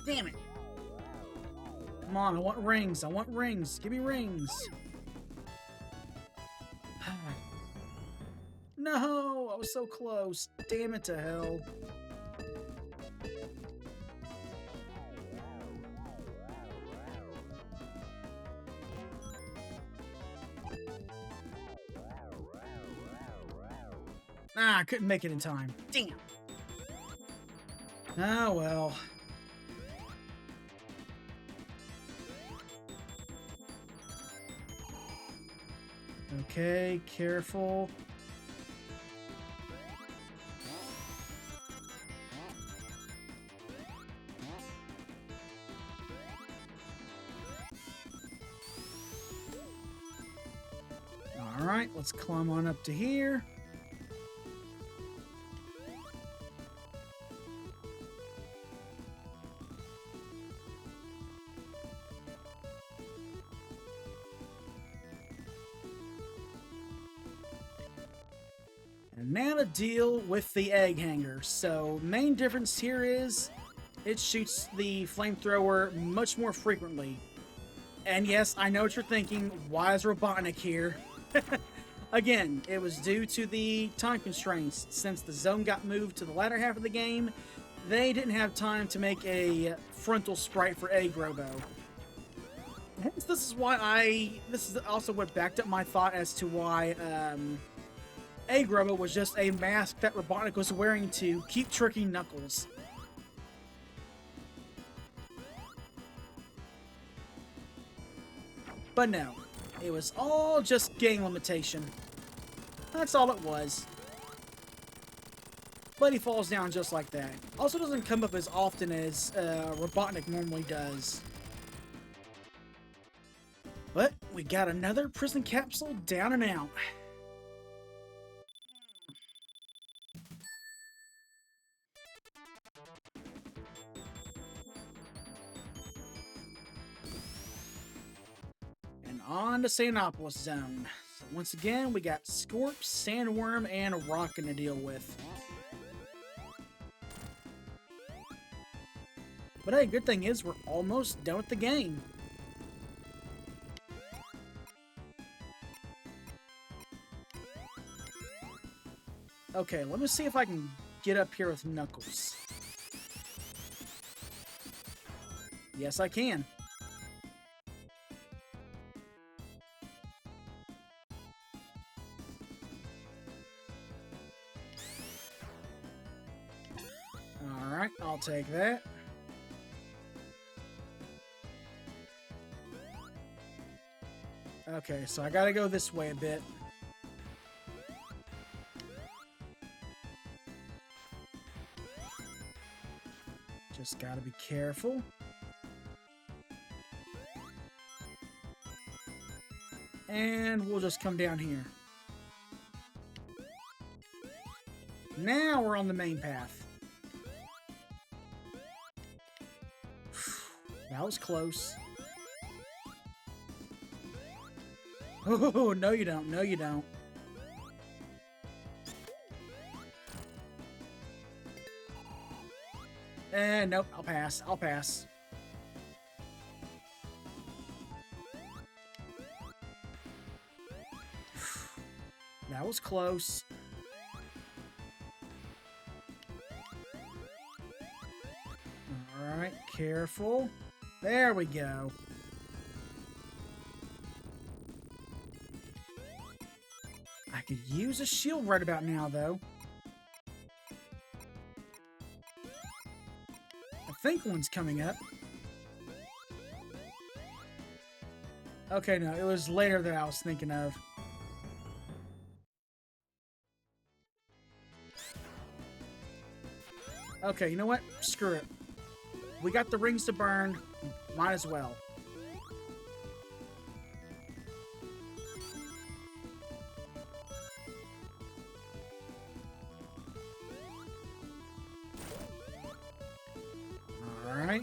Damn it. Come on, I want rings. I want rings. Give me rings. No, I was so close. Damn it to hell. Ah, I couldn't make it in time. Damn. Oh, well. Okay, careful. Alright, let's climb on up to here. And now to deal with the egg hanger. So, main difference here is it shoots the flamethrower much more frequently. And yes, I know what you're thinking, why is Robotnik here? Again, it was due to the time constraints. Since the zone got moved to the latter half of the game, they didn't have time to make a frontal sprite for Egg Robo. Hence, this is also what backed up my thought as to why Egg Robo was just a mask that Robotnik was wearing to keep tricking Knuckles. But no, it was all just game limitation. That's all it was. But he falls down just like that. Also doesn't come up as often as Robotnik normally does. But we got another prison capsule down and out. And on to Sandnopolis Zone. So once again, we got Scorp, Sandworm, and Rockin' to deal with. But hey, good thing is we're almost done with the game. Okay, let me see if I can get up here with Knuckles. Yes, I can. Alright, I'll take that. Okay, so I gotta go this way a bit. Just gotta be careful. And we'll just come down here. Now we're on the main path. That was close. Oh, no you don't. No you don't. Nope, I'll pass. I'll pass. That was close. Alright, careful. There we go. I could use a shield right about now, though. I think one's coming up. Okay, no, it was later that I was thinking of. Okay, you know what? Screw it. We got the rings to burn. Might as well. Alright.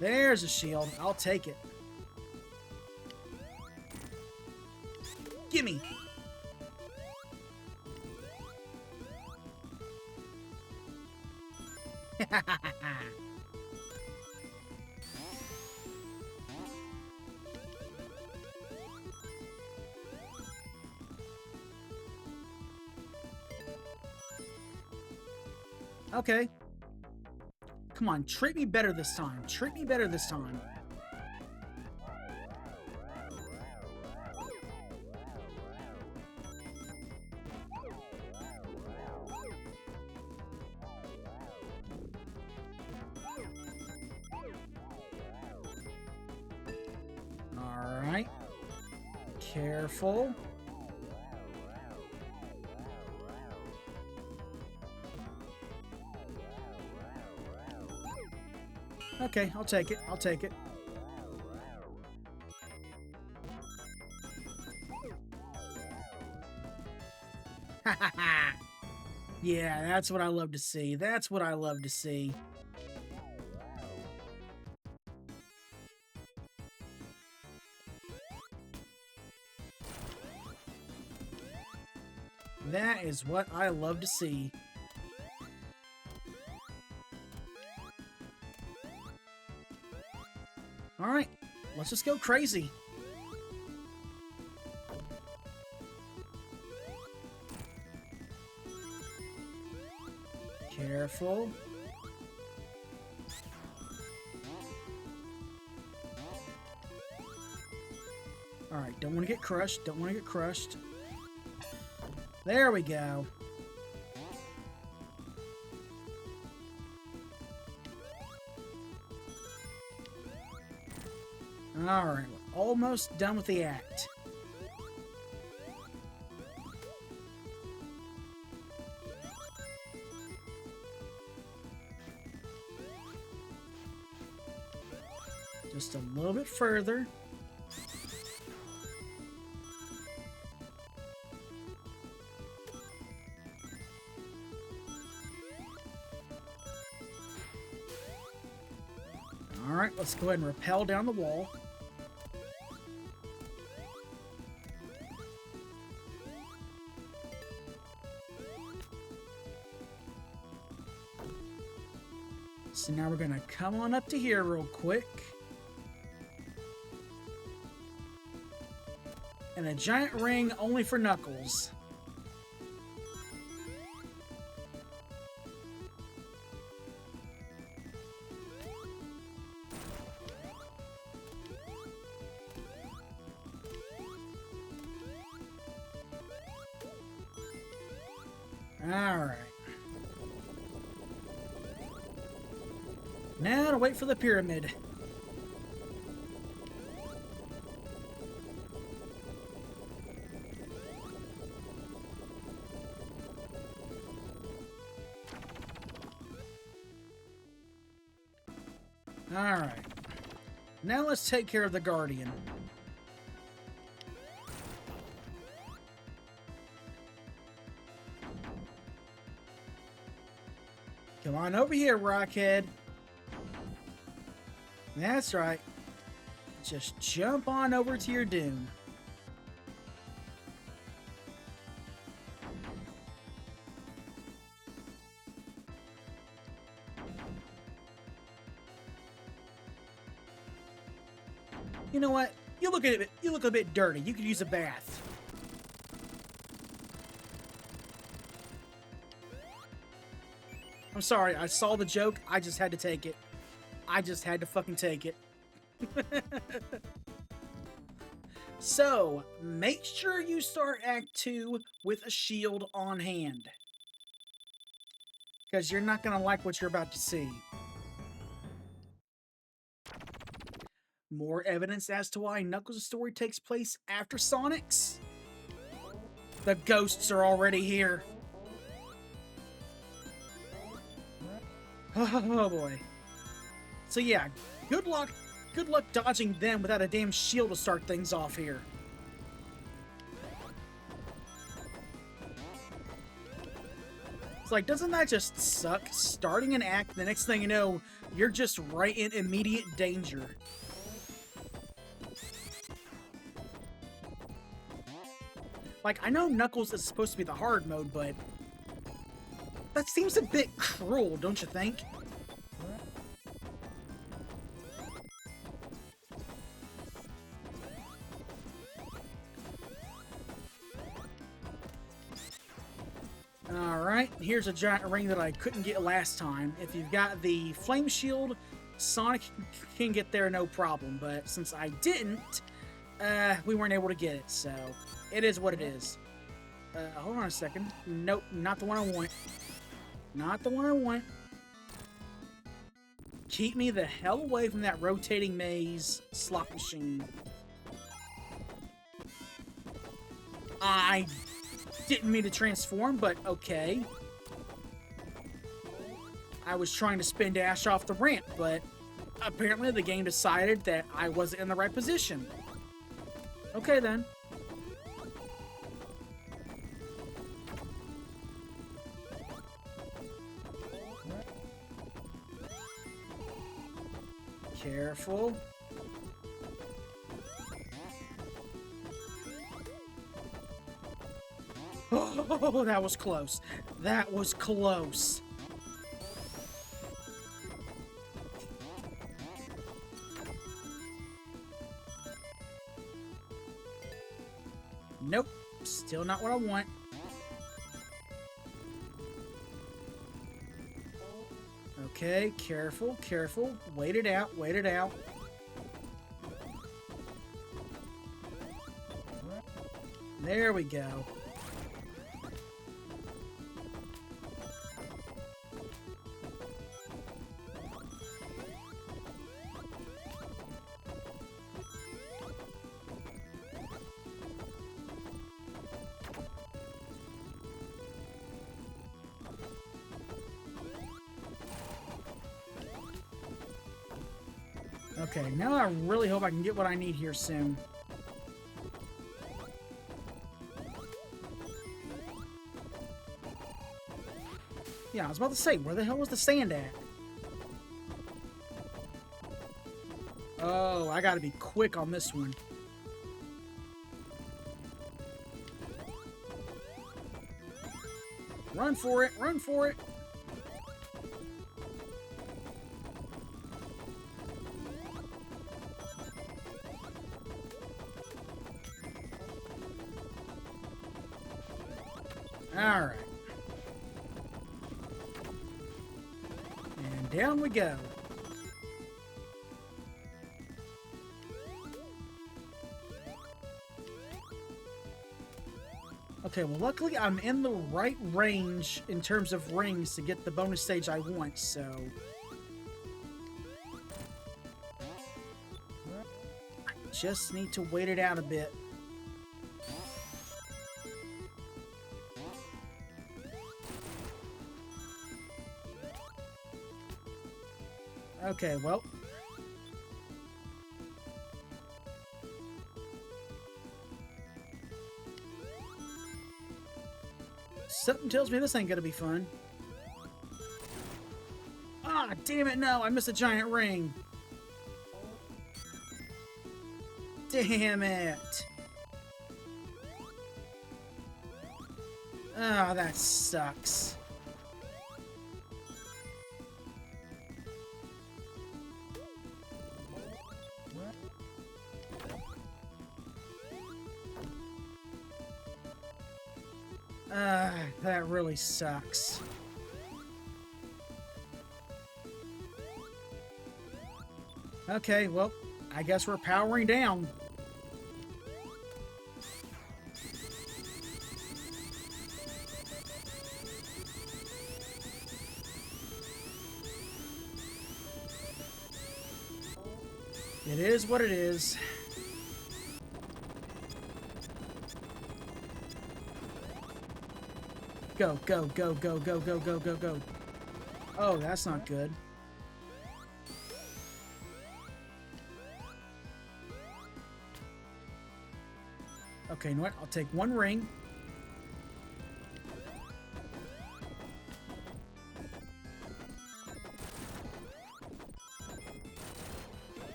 There's a shield. I'll take it. Gimme! Okay. Come on, treat me better this time. Treat me better this time. Alright. Careful. Okay, I'll take it. I'll take it. Yeah, that's what I love to see. That's what I love to see. That is what I love to see. Alright, let's just go crazy. Careful. Alright, don't want to get crushed. Don't want to get crushed. There we go. Alright, we're almost done with the act. Just a little bit further. Alright, let's go ahead and rappel down the wall. So now we're going to come on up to here real quick. And a giant ring only for Knuckles. Alright. Now to wait for the pyramid. Alright. Now let's take care of the Guardian. Come on over here, Rockhead. That's right. Just jump on over to your doom. You know what? You look a bit dirty. You could use a bath. I'm sorry, I saw the joke. I just had to take it. I just had to fucking take it. So, make sure you start Act 2 with a shield on hand. Because you're not going to like what you're about to see. More evidence as to why Knuckles' story takes place after Sonic's? The ghosts are already here. Oh boy. So yeah, good luck dodging them without a damn shield to start things off here. It's like, doesn't that just suck? Starting an act, the next thing you know, you're just right in immediate danger. Like, I know Knuckles is supposed to be the hard mode, but that seems a bit cruel, don't you think? Alright, here's a giant ring that I couldn't get last time. If you've got the flame shield, Sonic can get there no problem, but since I didn't, we weren't able to get it, so it is what it is. Hold on a second. Nope, not the one I want. Not the one I want. Keep me the hell away from that rotating maze slot machine. I didn't mean to transform, but okay. I was trying to spin dash off the ramp, but apparently the game decided that I wasn't in the right position. Okay then. Careful. Oh, that was close. That was close. Nope. Still not what I want. Okay, careful, careful. Wait it out, wait it out. There we go. Okay, now I really hope I can get what I need here soon. Yeah, I was about to say, where the hell was the sand at? Oh, I gotta be quick on this one. Run for it, run for it. Alright. And down we go. Okay, well, luckily I'm in the right range in terms of rings to get the bonus stage I want, so... I just need to wait it out a bit. Okay, well... Something tells me this ain't gonna be fun. Ah, damn it, no! I missed a giant ring! Damn it! Ah, that sucks. That really sucks. Okay, well, I guess we're powering down. It is what it is. Go, go, go, go, go, go, go, go, go. Oh, that's not good. Okay, you know what? I'll take one ring.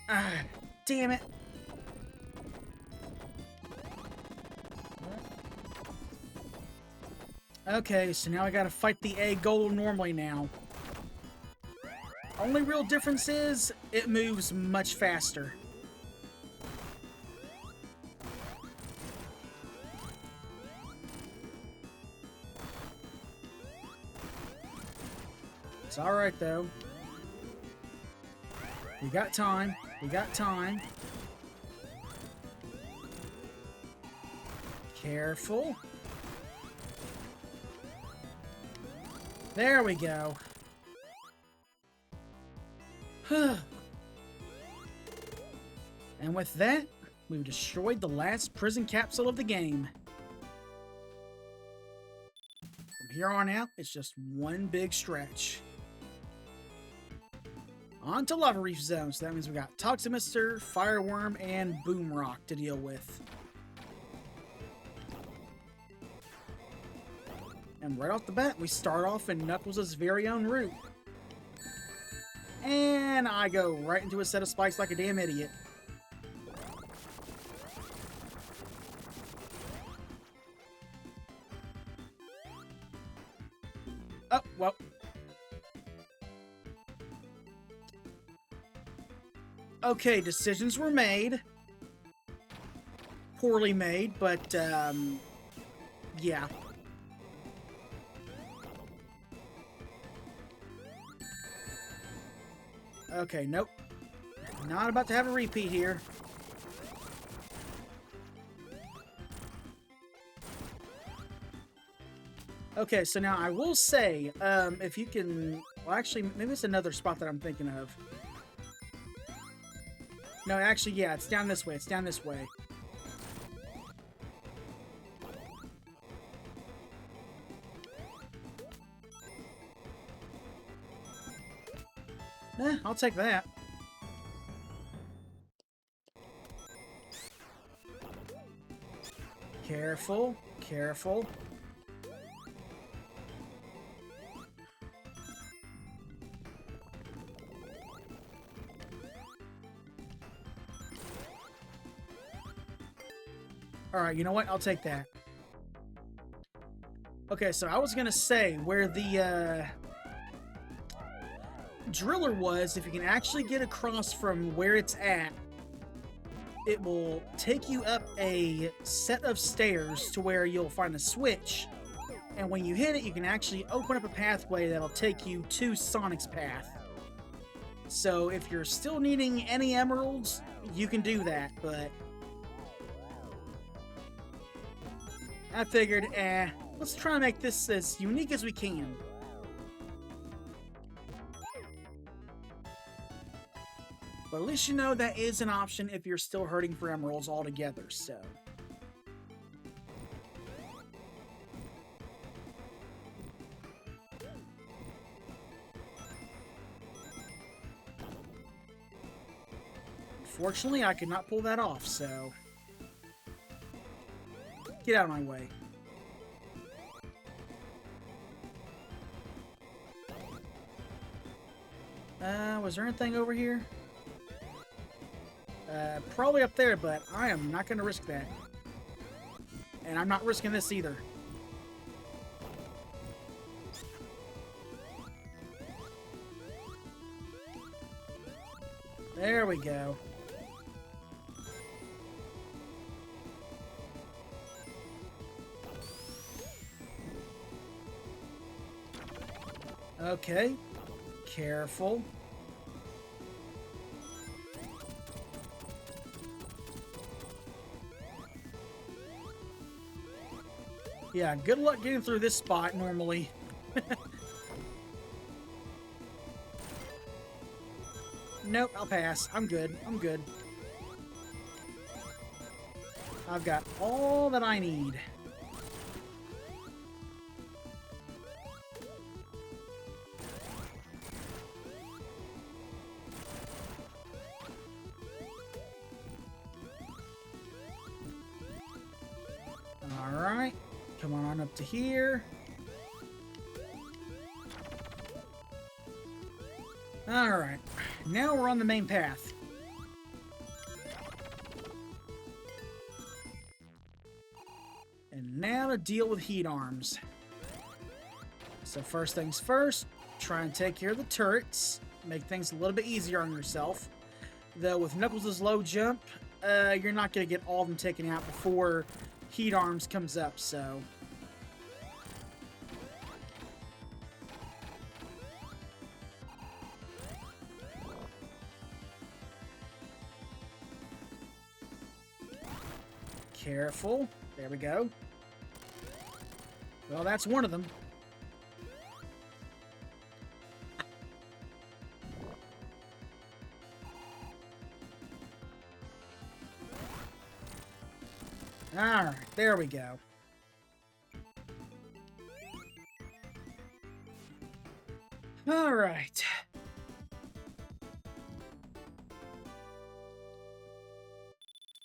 Ah, damn it. Okay, so now I gotta fight the egg goal normally now. Only real difference is, it moves much faster. It's alright though. We got time. We got time. Careful. There we go. And with that, we've destroyed the last prison capsule of the game. From here on out, it's just one big stretch. On to Lava Reef Zone, so that means we got Toximister, Fireworm, and Boomrock to deal with. And right off the bat, we start off in Knuckles' very own route. And I go right into a set of spikes like a damn idiot. Oh, well. Okay, decisions were made. Poorly made, but, yeah. Okay, nope. Not about to have a repeat here. Okay, so now I will say, if you can... Well, actually, maybe it's another spot that I'm thinking of. No, actually, yeah, it's down this way. It's down this way. I'll take that. Careful, careful. Alright, you know what? I'll take that. Okay, so I was gonna say, where the, driller was, if you can actually get across from where it's at, it will take you up a set of stairs to where you'll find a switch. And when you hit it, you can actually open up a pathway that'll take you to Sonic's path. So if you're still needing any emeralds, you can do that, but I figured, let's try to make this as unique as we can. But at least you know that is an option if you're still hurting for emeralds altogether, so. Unfortunately, I could not pull that off, so. Get out of my way. Was there anything over here? Probably up there, but I am not going to risk that. And I'm not risking this either. There we go. Okay. Careful. Yeah, good luck getting through this spot normally. Nope, I'll pass. I'm good. I'm good. I've got all that I need. Alright. Come on up to here. Alright. Now we're on the main path. And now to deal with heat arms. So first things first, try and take care of the turrets. Make things a little bit easier on yourself. Though with Knuckles' low jump, you're not going to get all of them taken out before heat arms comes up, so. Careful. There we go. Well, that's one of them. Alright, there we go. Alright.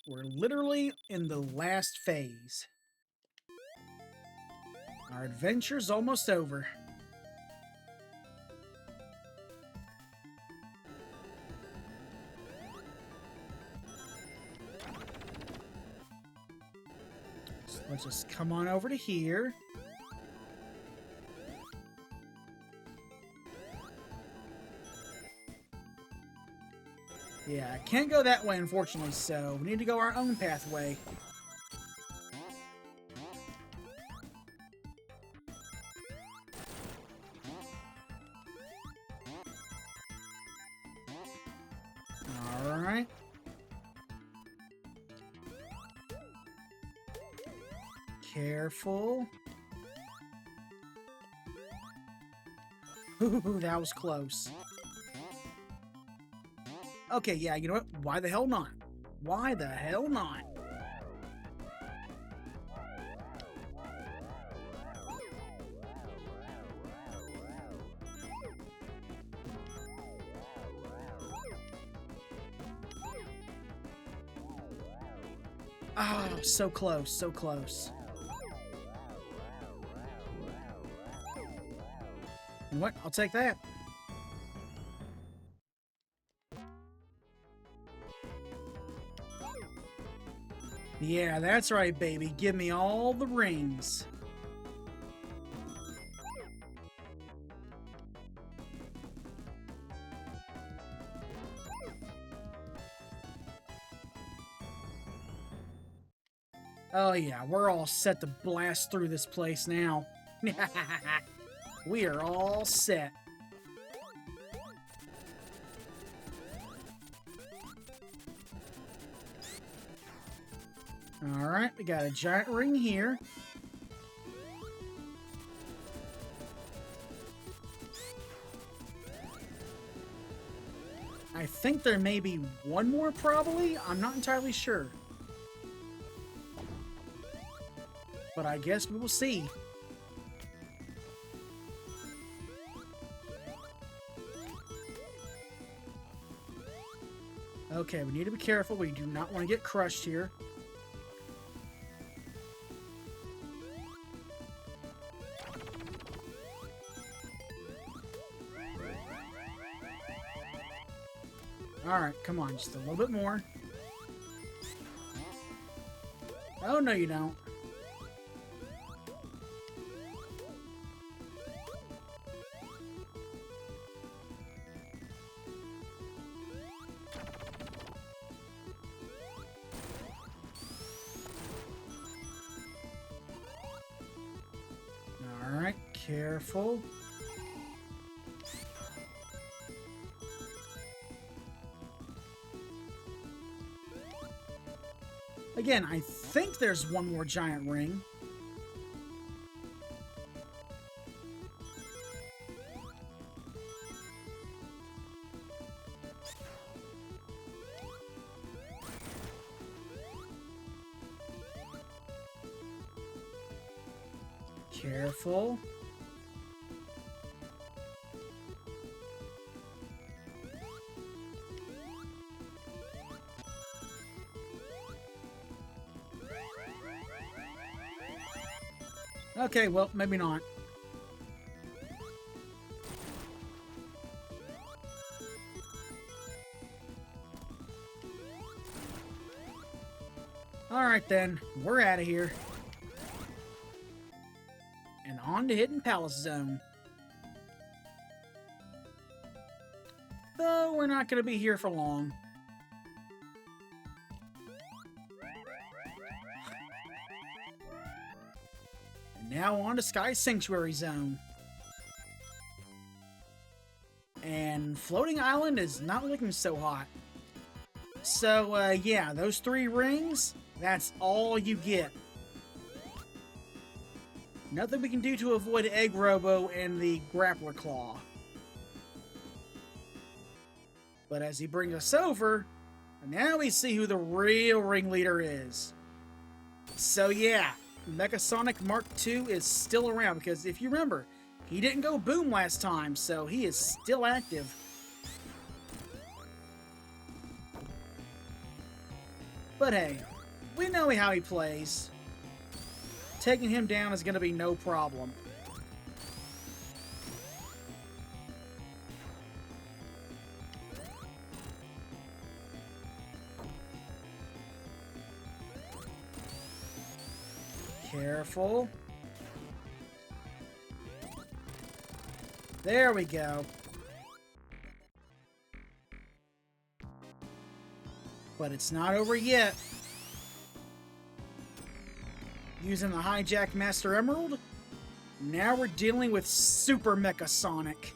We're literally in the last phase. Our adventure's almost over. So let's just come on over to here. Yeah, I can't go that way, unfortunately, so we need to go our own pathway. Alright. Careful. Ooh, that was close. Okay, yeah, you know what? Why the hell not? Why the hell not? Oh, so close, so close. You know what? I'll take that. Yeah, that's right, baby. Give me all the rings. Oh yeah, we're all set to blast through this place now. We are all set. Alright, we got a giant ring here. I think there may be one more, probably. I'm not entirely sure. But I guess we will see. Okay, we need to be careful. We do not want to get crushed here. Alright, come on, just a little bit more. Oh, no you don't. Alright, careful. Again, I think there's one more giant ring. Careful. Okay, well, maybe not. Alright then, we're out of here. And on to Hidden Palace Zone. Though we're not going to be here for long. Now on to Sky Sanctuary Zone. And Floating Island is not looking so hot. So, yeah, those 3 rings, that's all you get. Nothing we can do to avoid Egg Robo and the Grappler Claw. But as he brings us over, now we see who the real ringleader is. So yeah, Mechasonic Mark II is still around, because if you remember, he didn't go boom last time, so he is still active. But hey, we know how he plays. Taking him down is going to be no problem. Careful. There we go. But it's not over yet. Using the Hijack Master Emerald, now we're dealing with Super Mecha Sonic.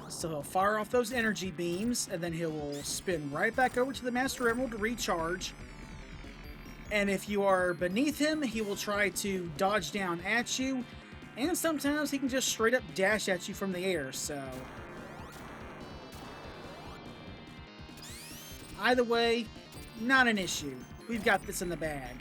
So he'll fire off those energy beams, and then he will spin right back over to the Master Emerald to recharge. And if you are beneath him, he will try to dodge down at you, and sometimes he can just straight up dash at you from the air, so... Either way, not an issue. We've got this in the bag.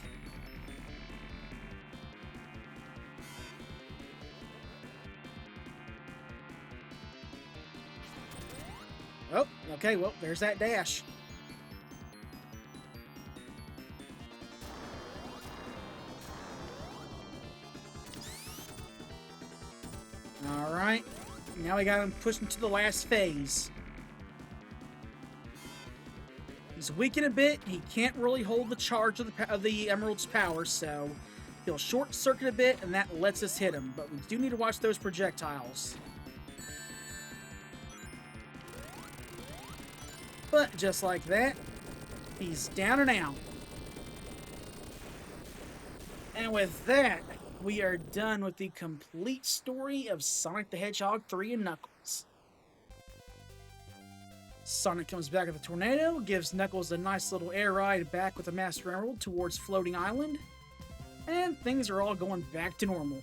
Oh, okay, well, there's that dash. Alright, now we got him pushed into the last phase. He's weakened a bit. He can't really hold the charge of the Emerald's power, so he'll short-circuit a bit, and that lets us hit him. But we do need to watch those projectiles. But just like that, he's down and out. And with that, we are done with the complete story of Sonic the Hedgehog 3 and Knuckles. Sonic comes back with a tornado, gives Knuckles a nice little air ride back with the Master Emerald towards Floating Island, and things are all going back to normal.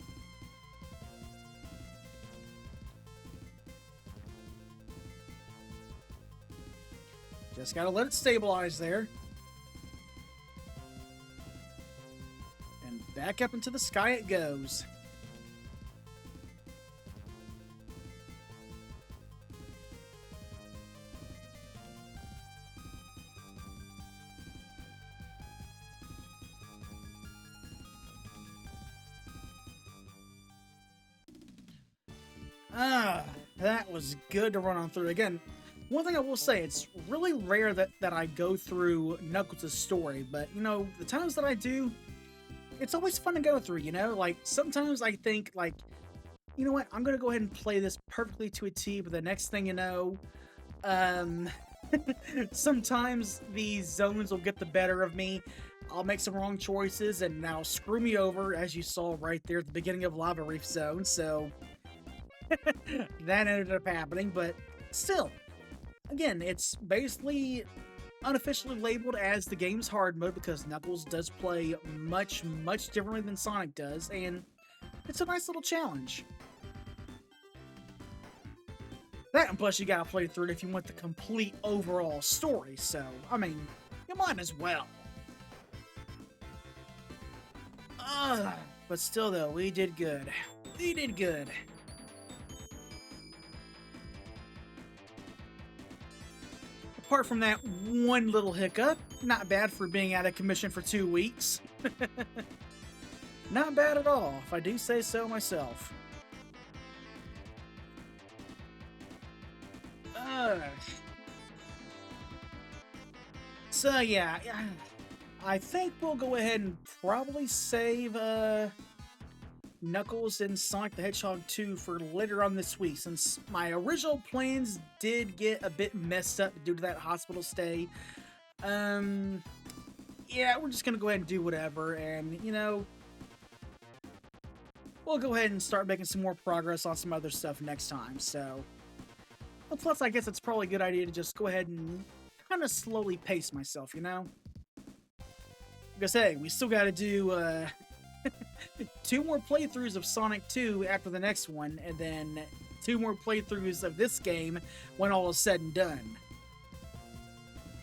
Just gotta let it stabilize there. And back up into the sky it goes. That was good to run on through. Again, one thing I will say, it's really rare that I go through Knuckles' story, but, you know, the times that I do, it's always fun to go through, you know? Like, sometimes I think, like, you know what, I'm gonna go ahead and play this perfectly to a T, but the next thing you know, sometimes these zones will get the better of me. I'll make some wrong choices, and now screw me over, as you saw right there at the beginning of Lava Reef Zone, so... that ended up happening, but still, again, it's basically unofficially labeled as the game's hard mode because Knuckles does play much differently than Sonic does, and it's a nice little challenge. That, and plus you gotta play through it if you want the complete overall story, so, I mean, you might as well. But still though, we did good. We did good. Apart from that one little hiccup, not bad for being out of commission for 2 weeks. Not bad at all, if I do say so myself. So yeah, I think we'll go ahead and probably save Knuckles and Sonic the Hedgehog 2 for later on this week, since my original plans did get a bit messed up due to that hospital stay. Yeah, we're just gonna go ahead and do whatever, and, you know, we'll go ahead and start making some more progress on some other stuff next time, so... Well, plus, I guess it's probably a good idea to just go ahead and kind of slowly pace myself, you know? Like I say, we still gotta do, 2 more playthroughs of Sonic 2 after the next one, and then 2 more playthroughs of this game when all is said and done.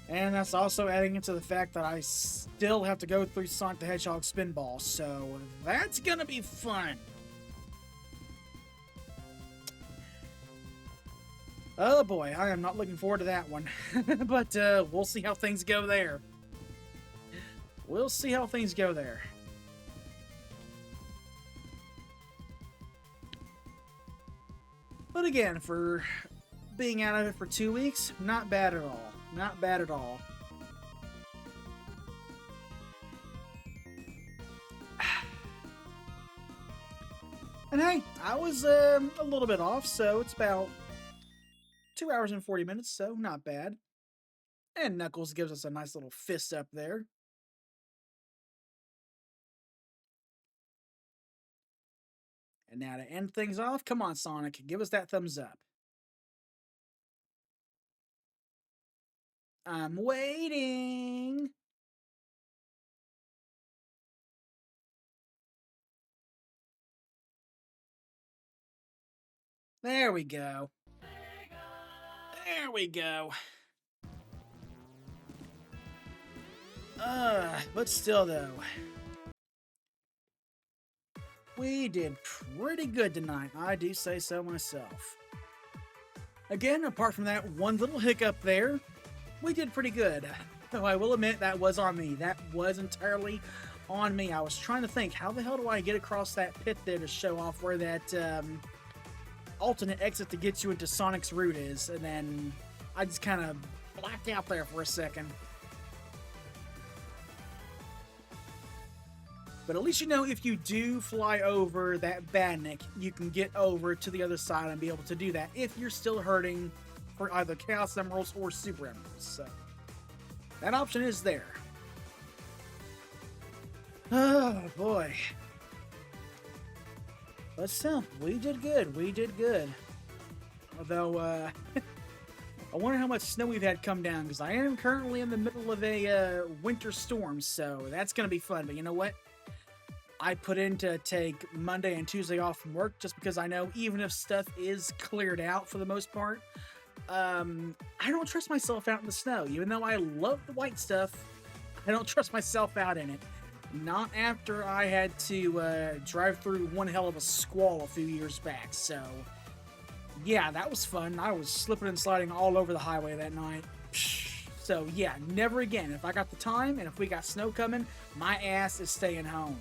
And that's also adding into the fact that I still have to go through Sonic the Hedgehog Spinball, so that's gonna be fun. Oh boy, I am not looking forward to that one. But we'll see how things go there. We'll see how things go there. But again, for being out of it for 2 weeks, not bad at all. Not bad at all. And hey, I was a little bit off, so it's about 2 hours and 40 minutes, so not bad. And Knuckles gives us a nice little fist up there. And now to end things off, come on, Sonic, give us that thumbs up. I'm waiting. There we go. There we go. But still though, we did pretty good tonight, I do say so myself. Again, apart from that one little hiccup there, we did pretty good. Though I will admit that was on me. That was entirely on me. I was trying to think, how the hell do I get across that pit there to show off where that alternate exit to get you into Sonic's route is, and then I just kind of blacked out there for a second. But at least you know if you do fly over that badnik, you can get over to the other side and be able to do that if you're still hurting for either Chaos Emeralds or Super Emeralds. So that option is there. Oh boy. But still, we did good. We did good. Although, I wonder how much snow we've had come down, because I am currently in the middle of a winter storm, so that's going to be fun. But you know what? I put in to take Monday and Tuesday off from work just because I know even if stuff is cleared out for the most part, I don't trust myself out in the snow. Even though I love the white stuff, I don't trust myself out in it. Not after I had to drive through one hell of a squall a few years back. So, yeah, that was fun. I was slipping and sliding all over the highway that night. So, yeah, never again. If I got the time and if we got snow coming, my ass is staying home.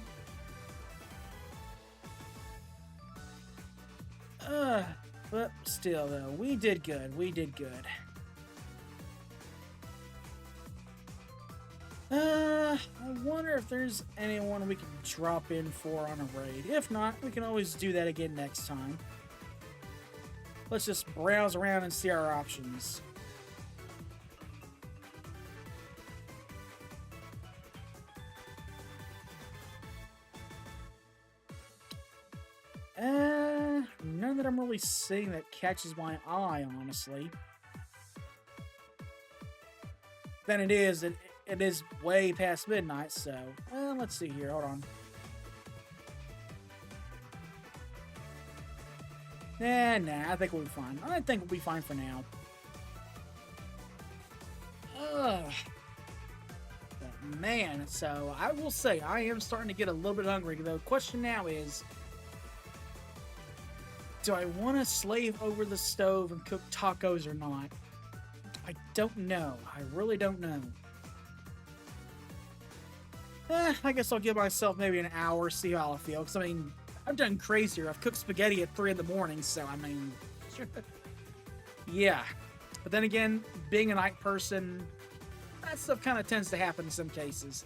But still, though, we did good. We did good. I wonder if there's anyone we can drop in for on a raid. If not, we can always do that again next time. Let's just browse around and see our options. None that I'm really seeing that catches my eye, honestly. Then it is way past midnight, so... Well, let's see here, hold on. Nah, I think we'll be fine. I think we'll be fine for now. Ugh. But man, so I will say, I am starting to get a little bit hungry. The question now is, do I want to slave over the stove and cook tacos or not? I don't know. I really don't know. I guess I'll give myself maybe an hour, see how I feel. Because, I mean, I've done crazier. I've cooked spaghetti at 3 in the morning, so, I mean... yeah. But then again, being a night person, that stuff kind of tends to happen in some cases.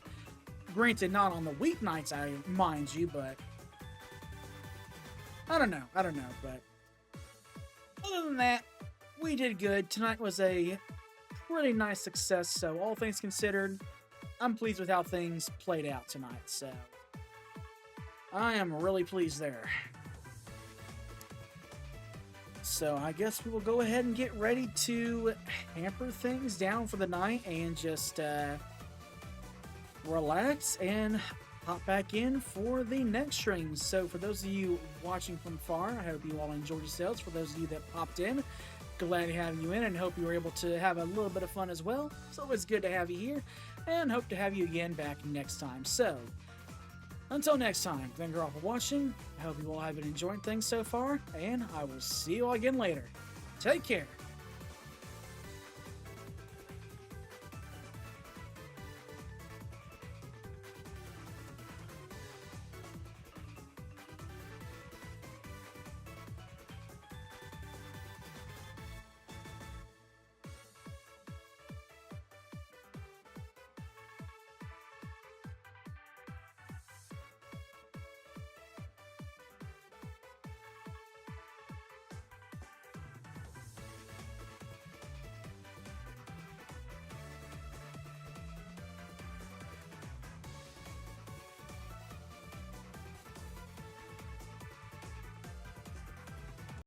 Granted, not on the weeknights, mind you, but... I don't know, but... Other than that, we did good. Tonight was a pretty nice success, so all things considered, I'm pleased with how things played out tonight, so... I am really pleased there. So I guess we will go ahead and get ready to hamper things down for the night and just relax and hop back in for the next stream. So for those of you watching from far, I hope you all enjoyed yourselves. For those of you that popped in, glad to have you in and hope you were able to have a little bit of fun as well. It's always good to have you here and hope to have you again back next time. So until next time, thank you all for watching. I hope you all have been enjoying things so far, and I will see you all again later. Take care.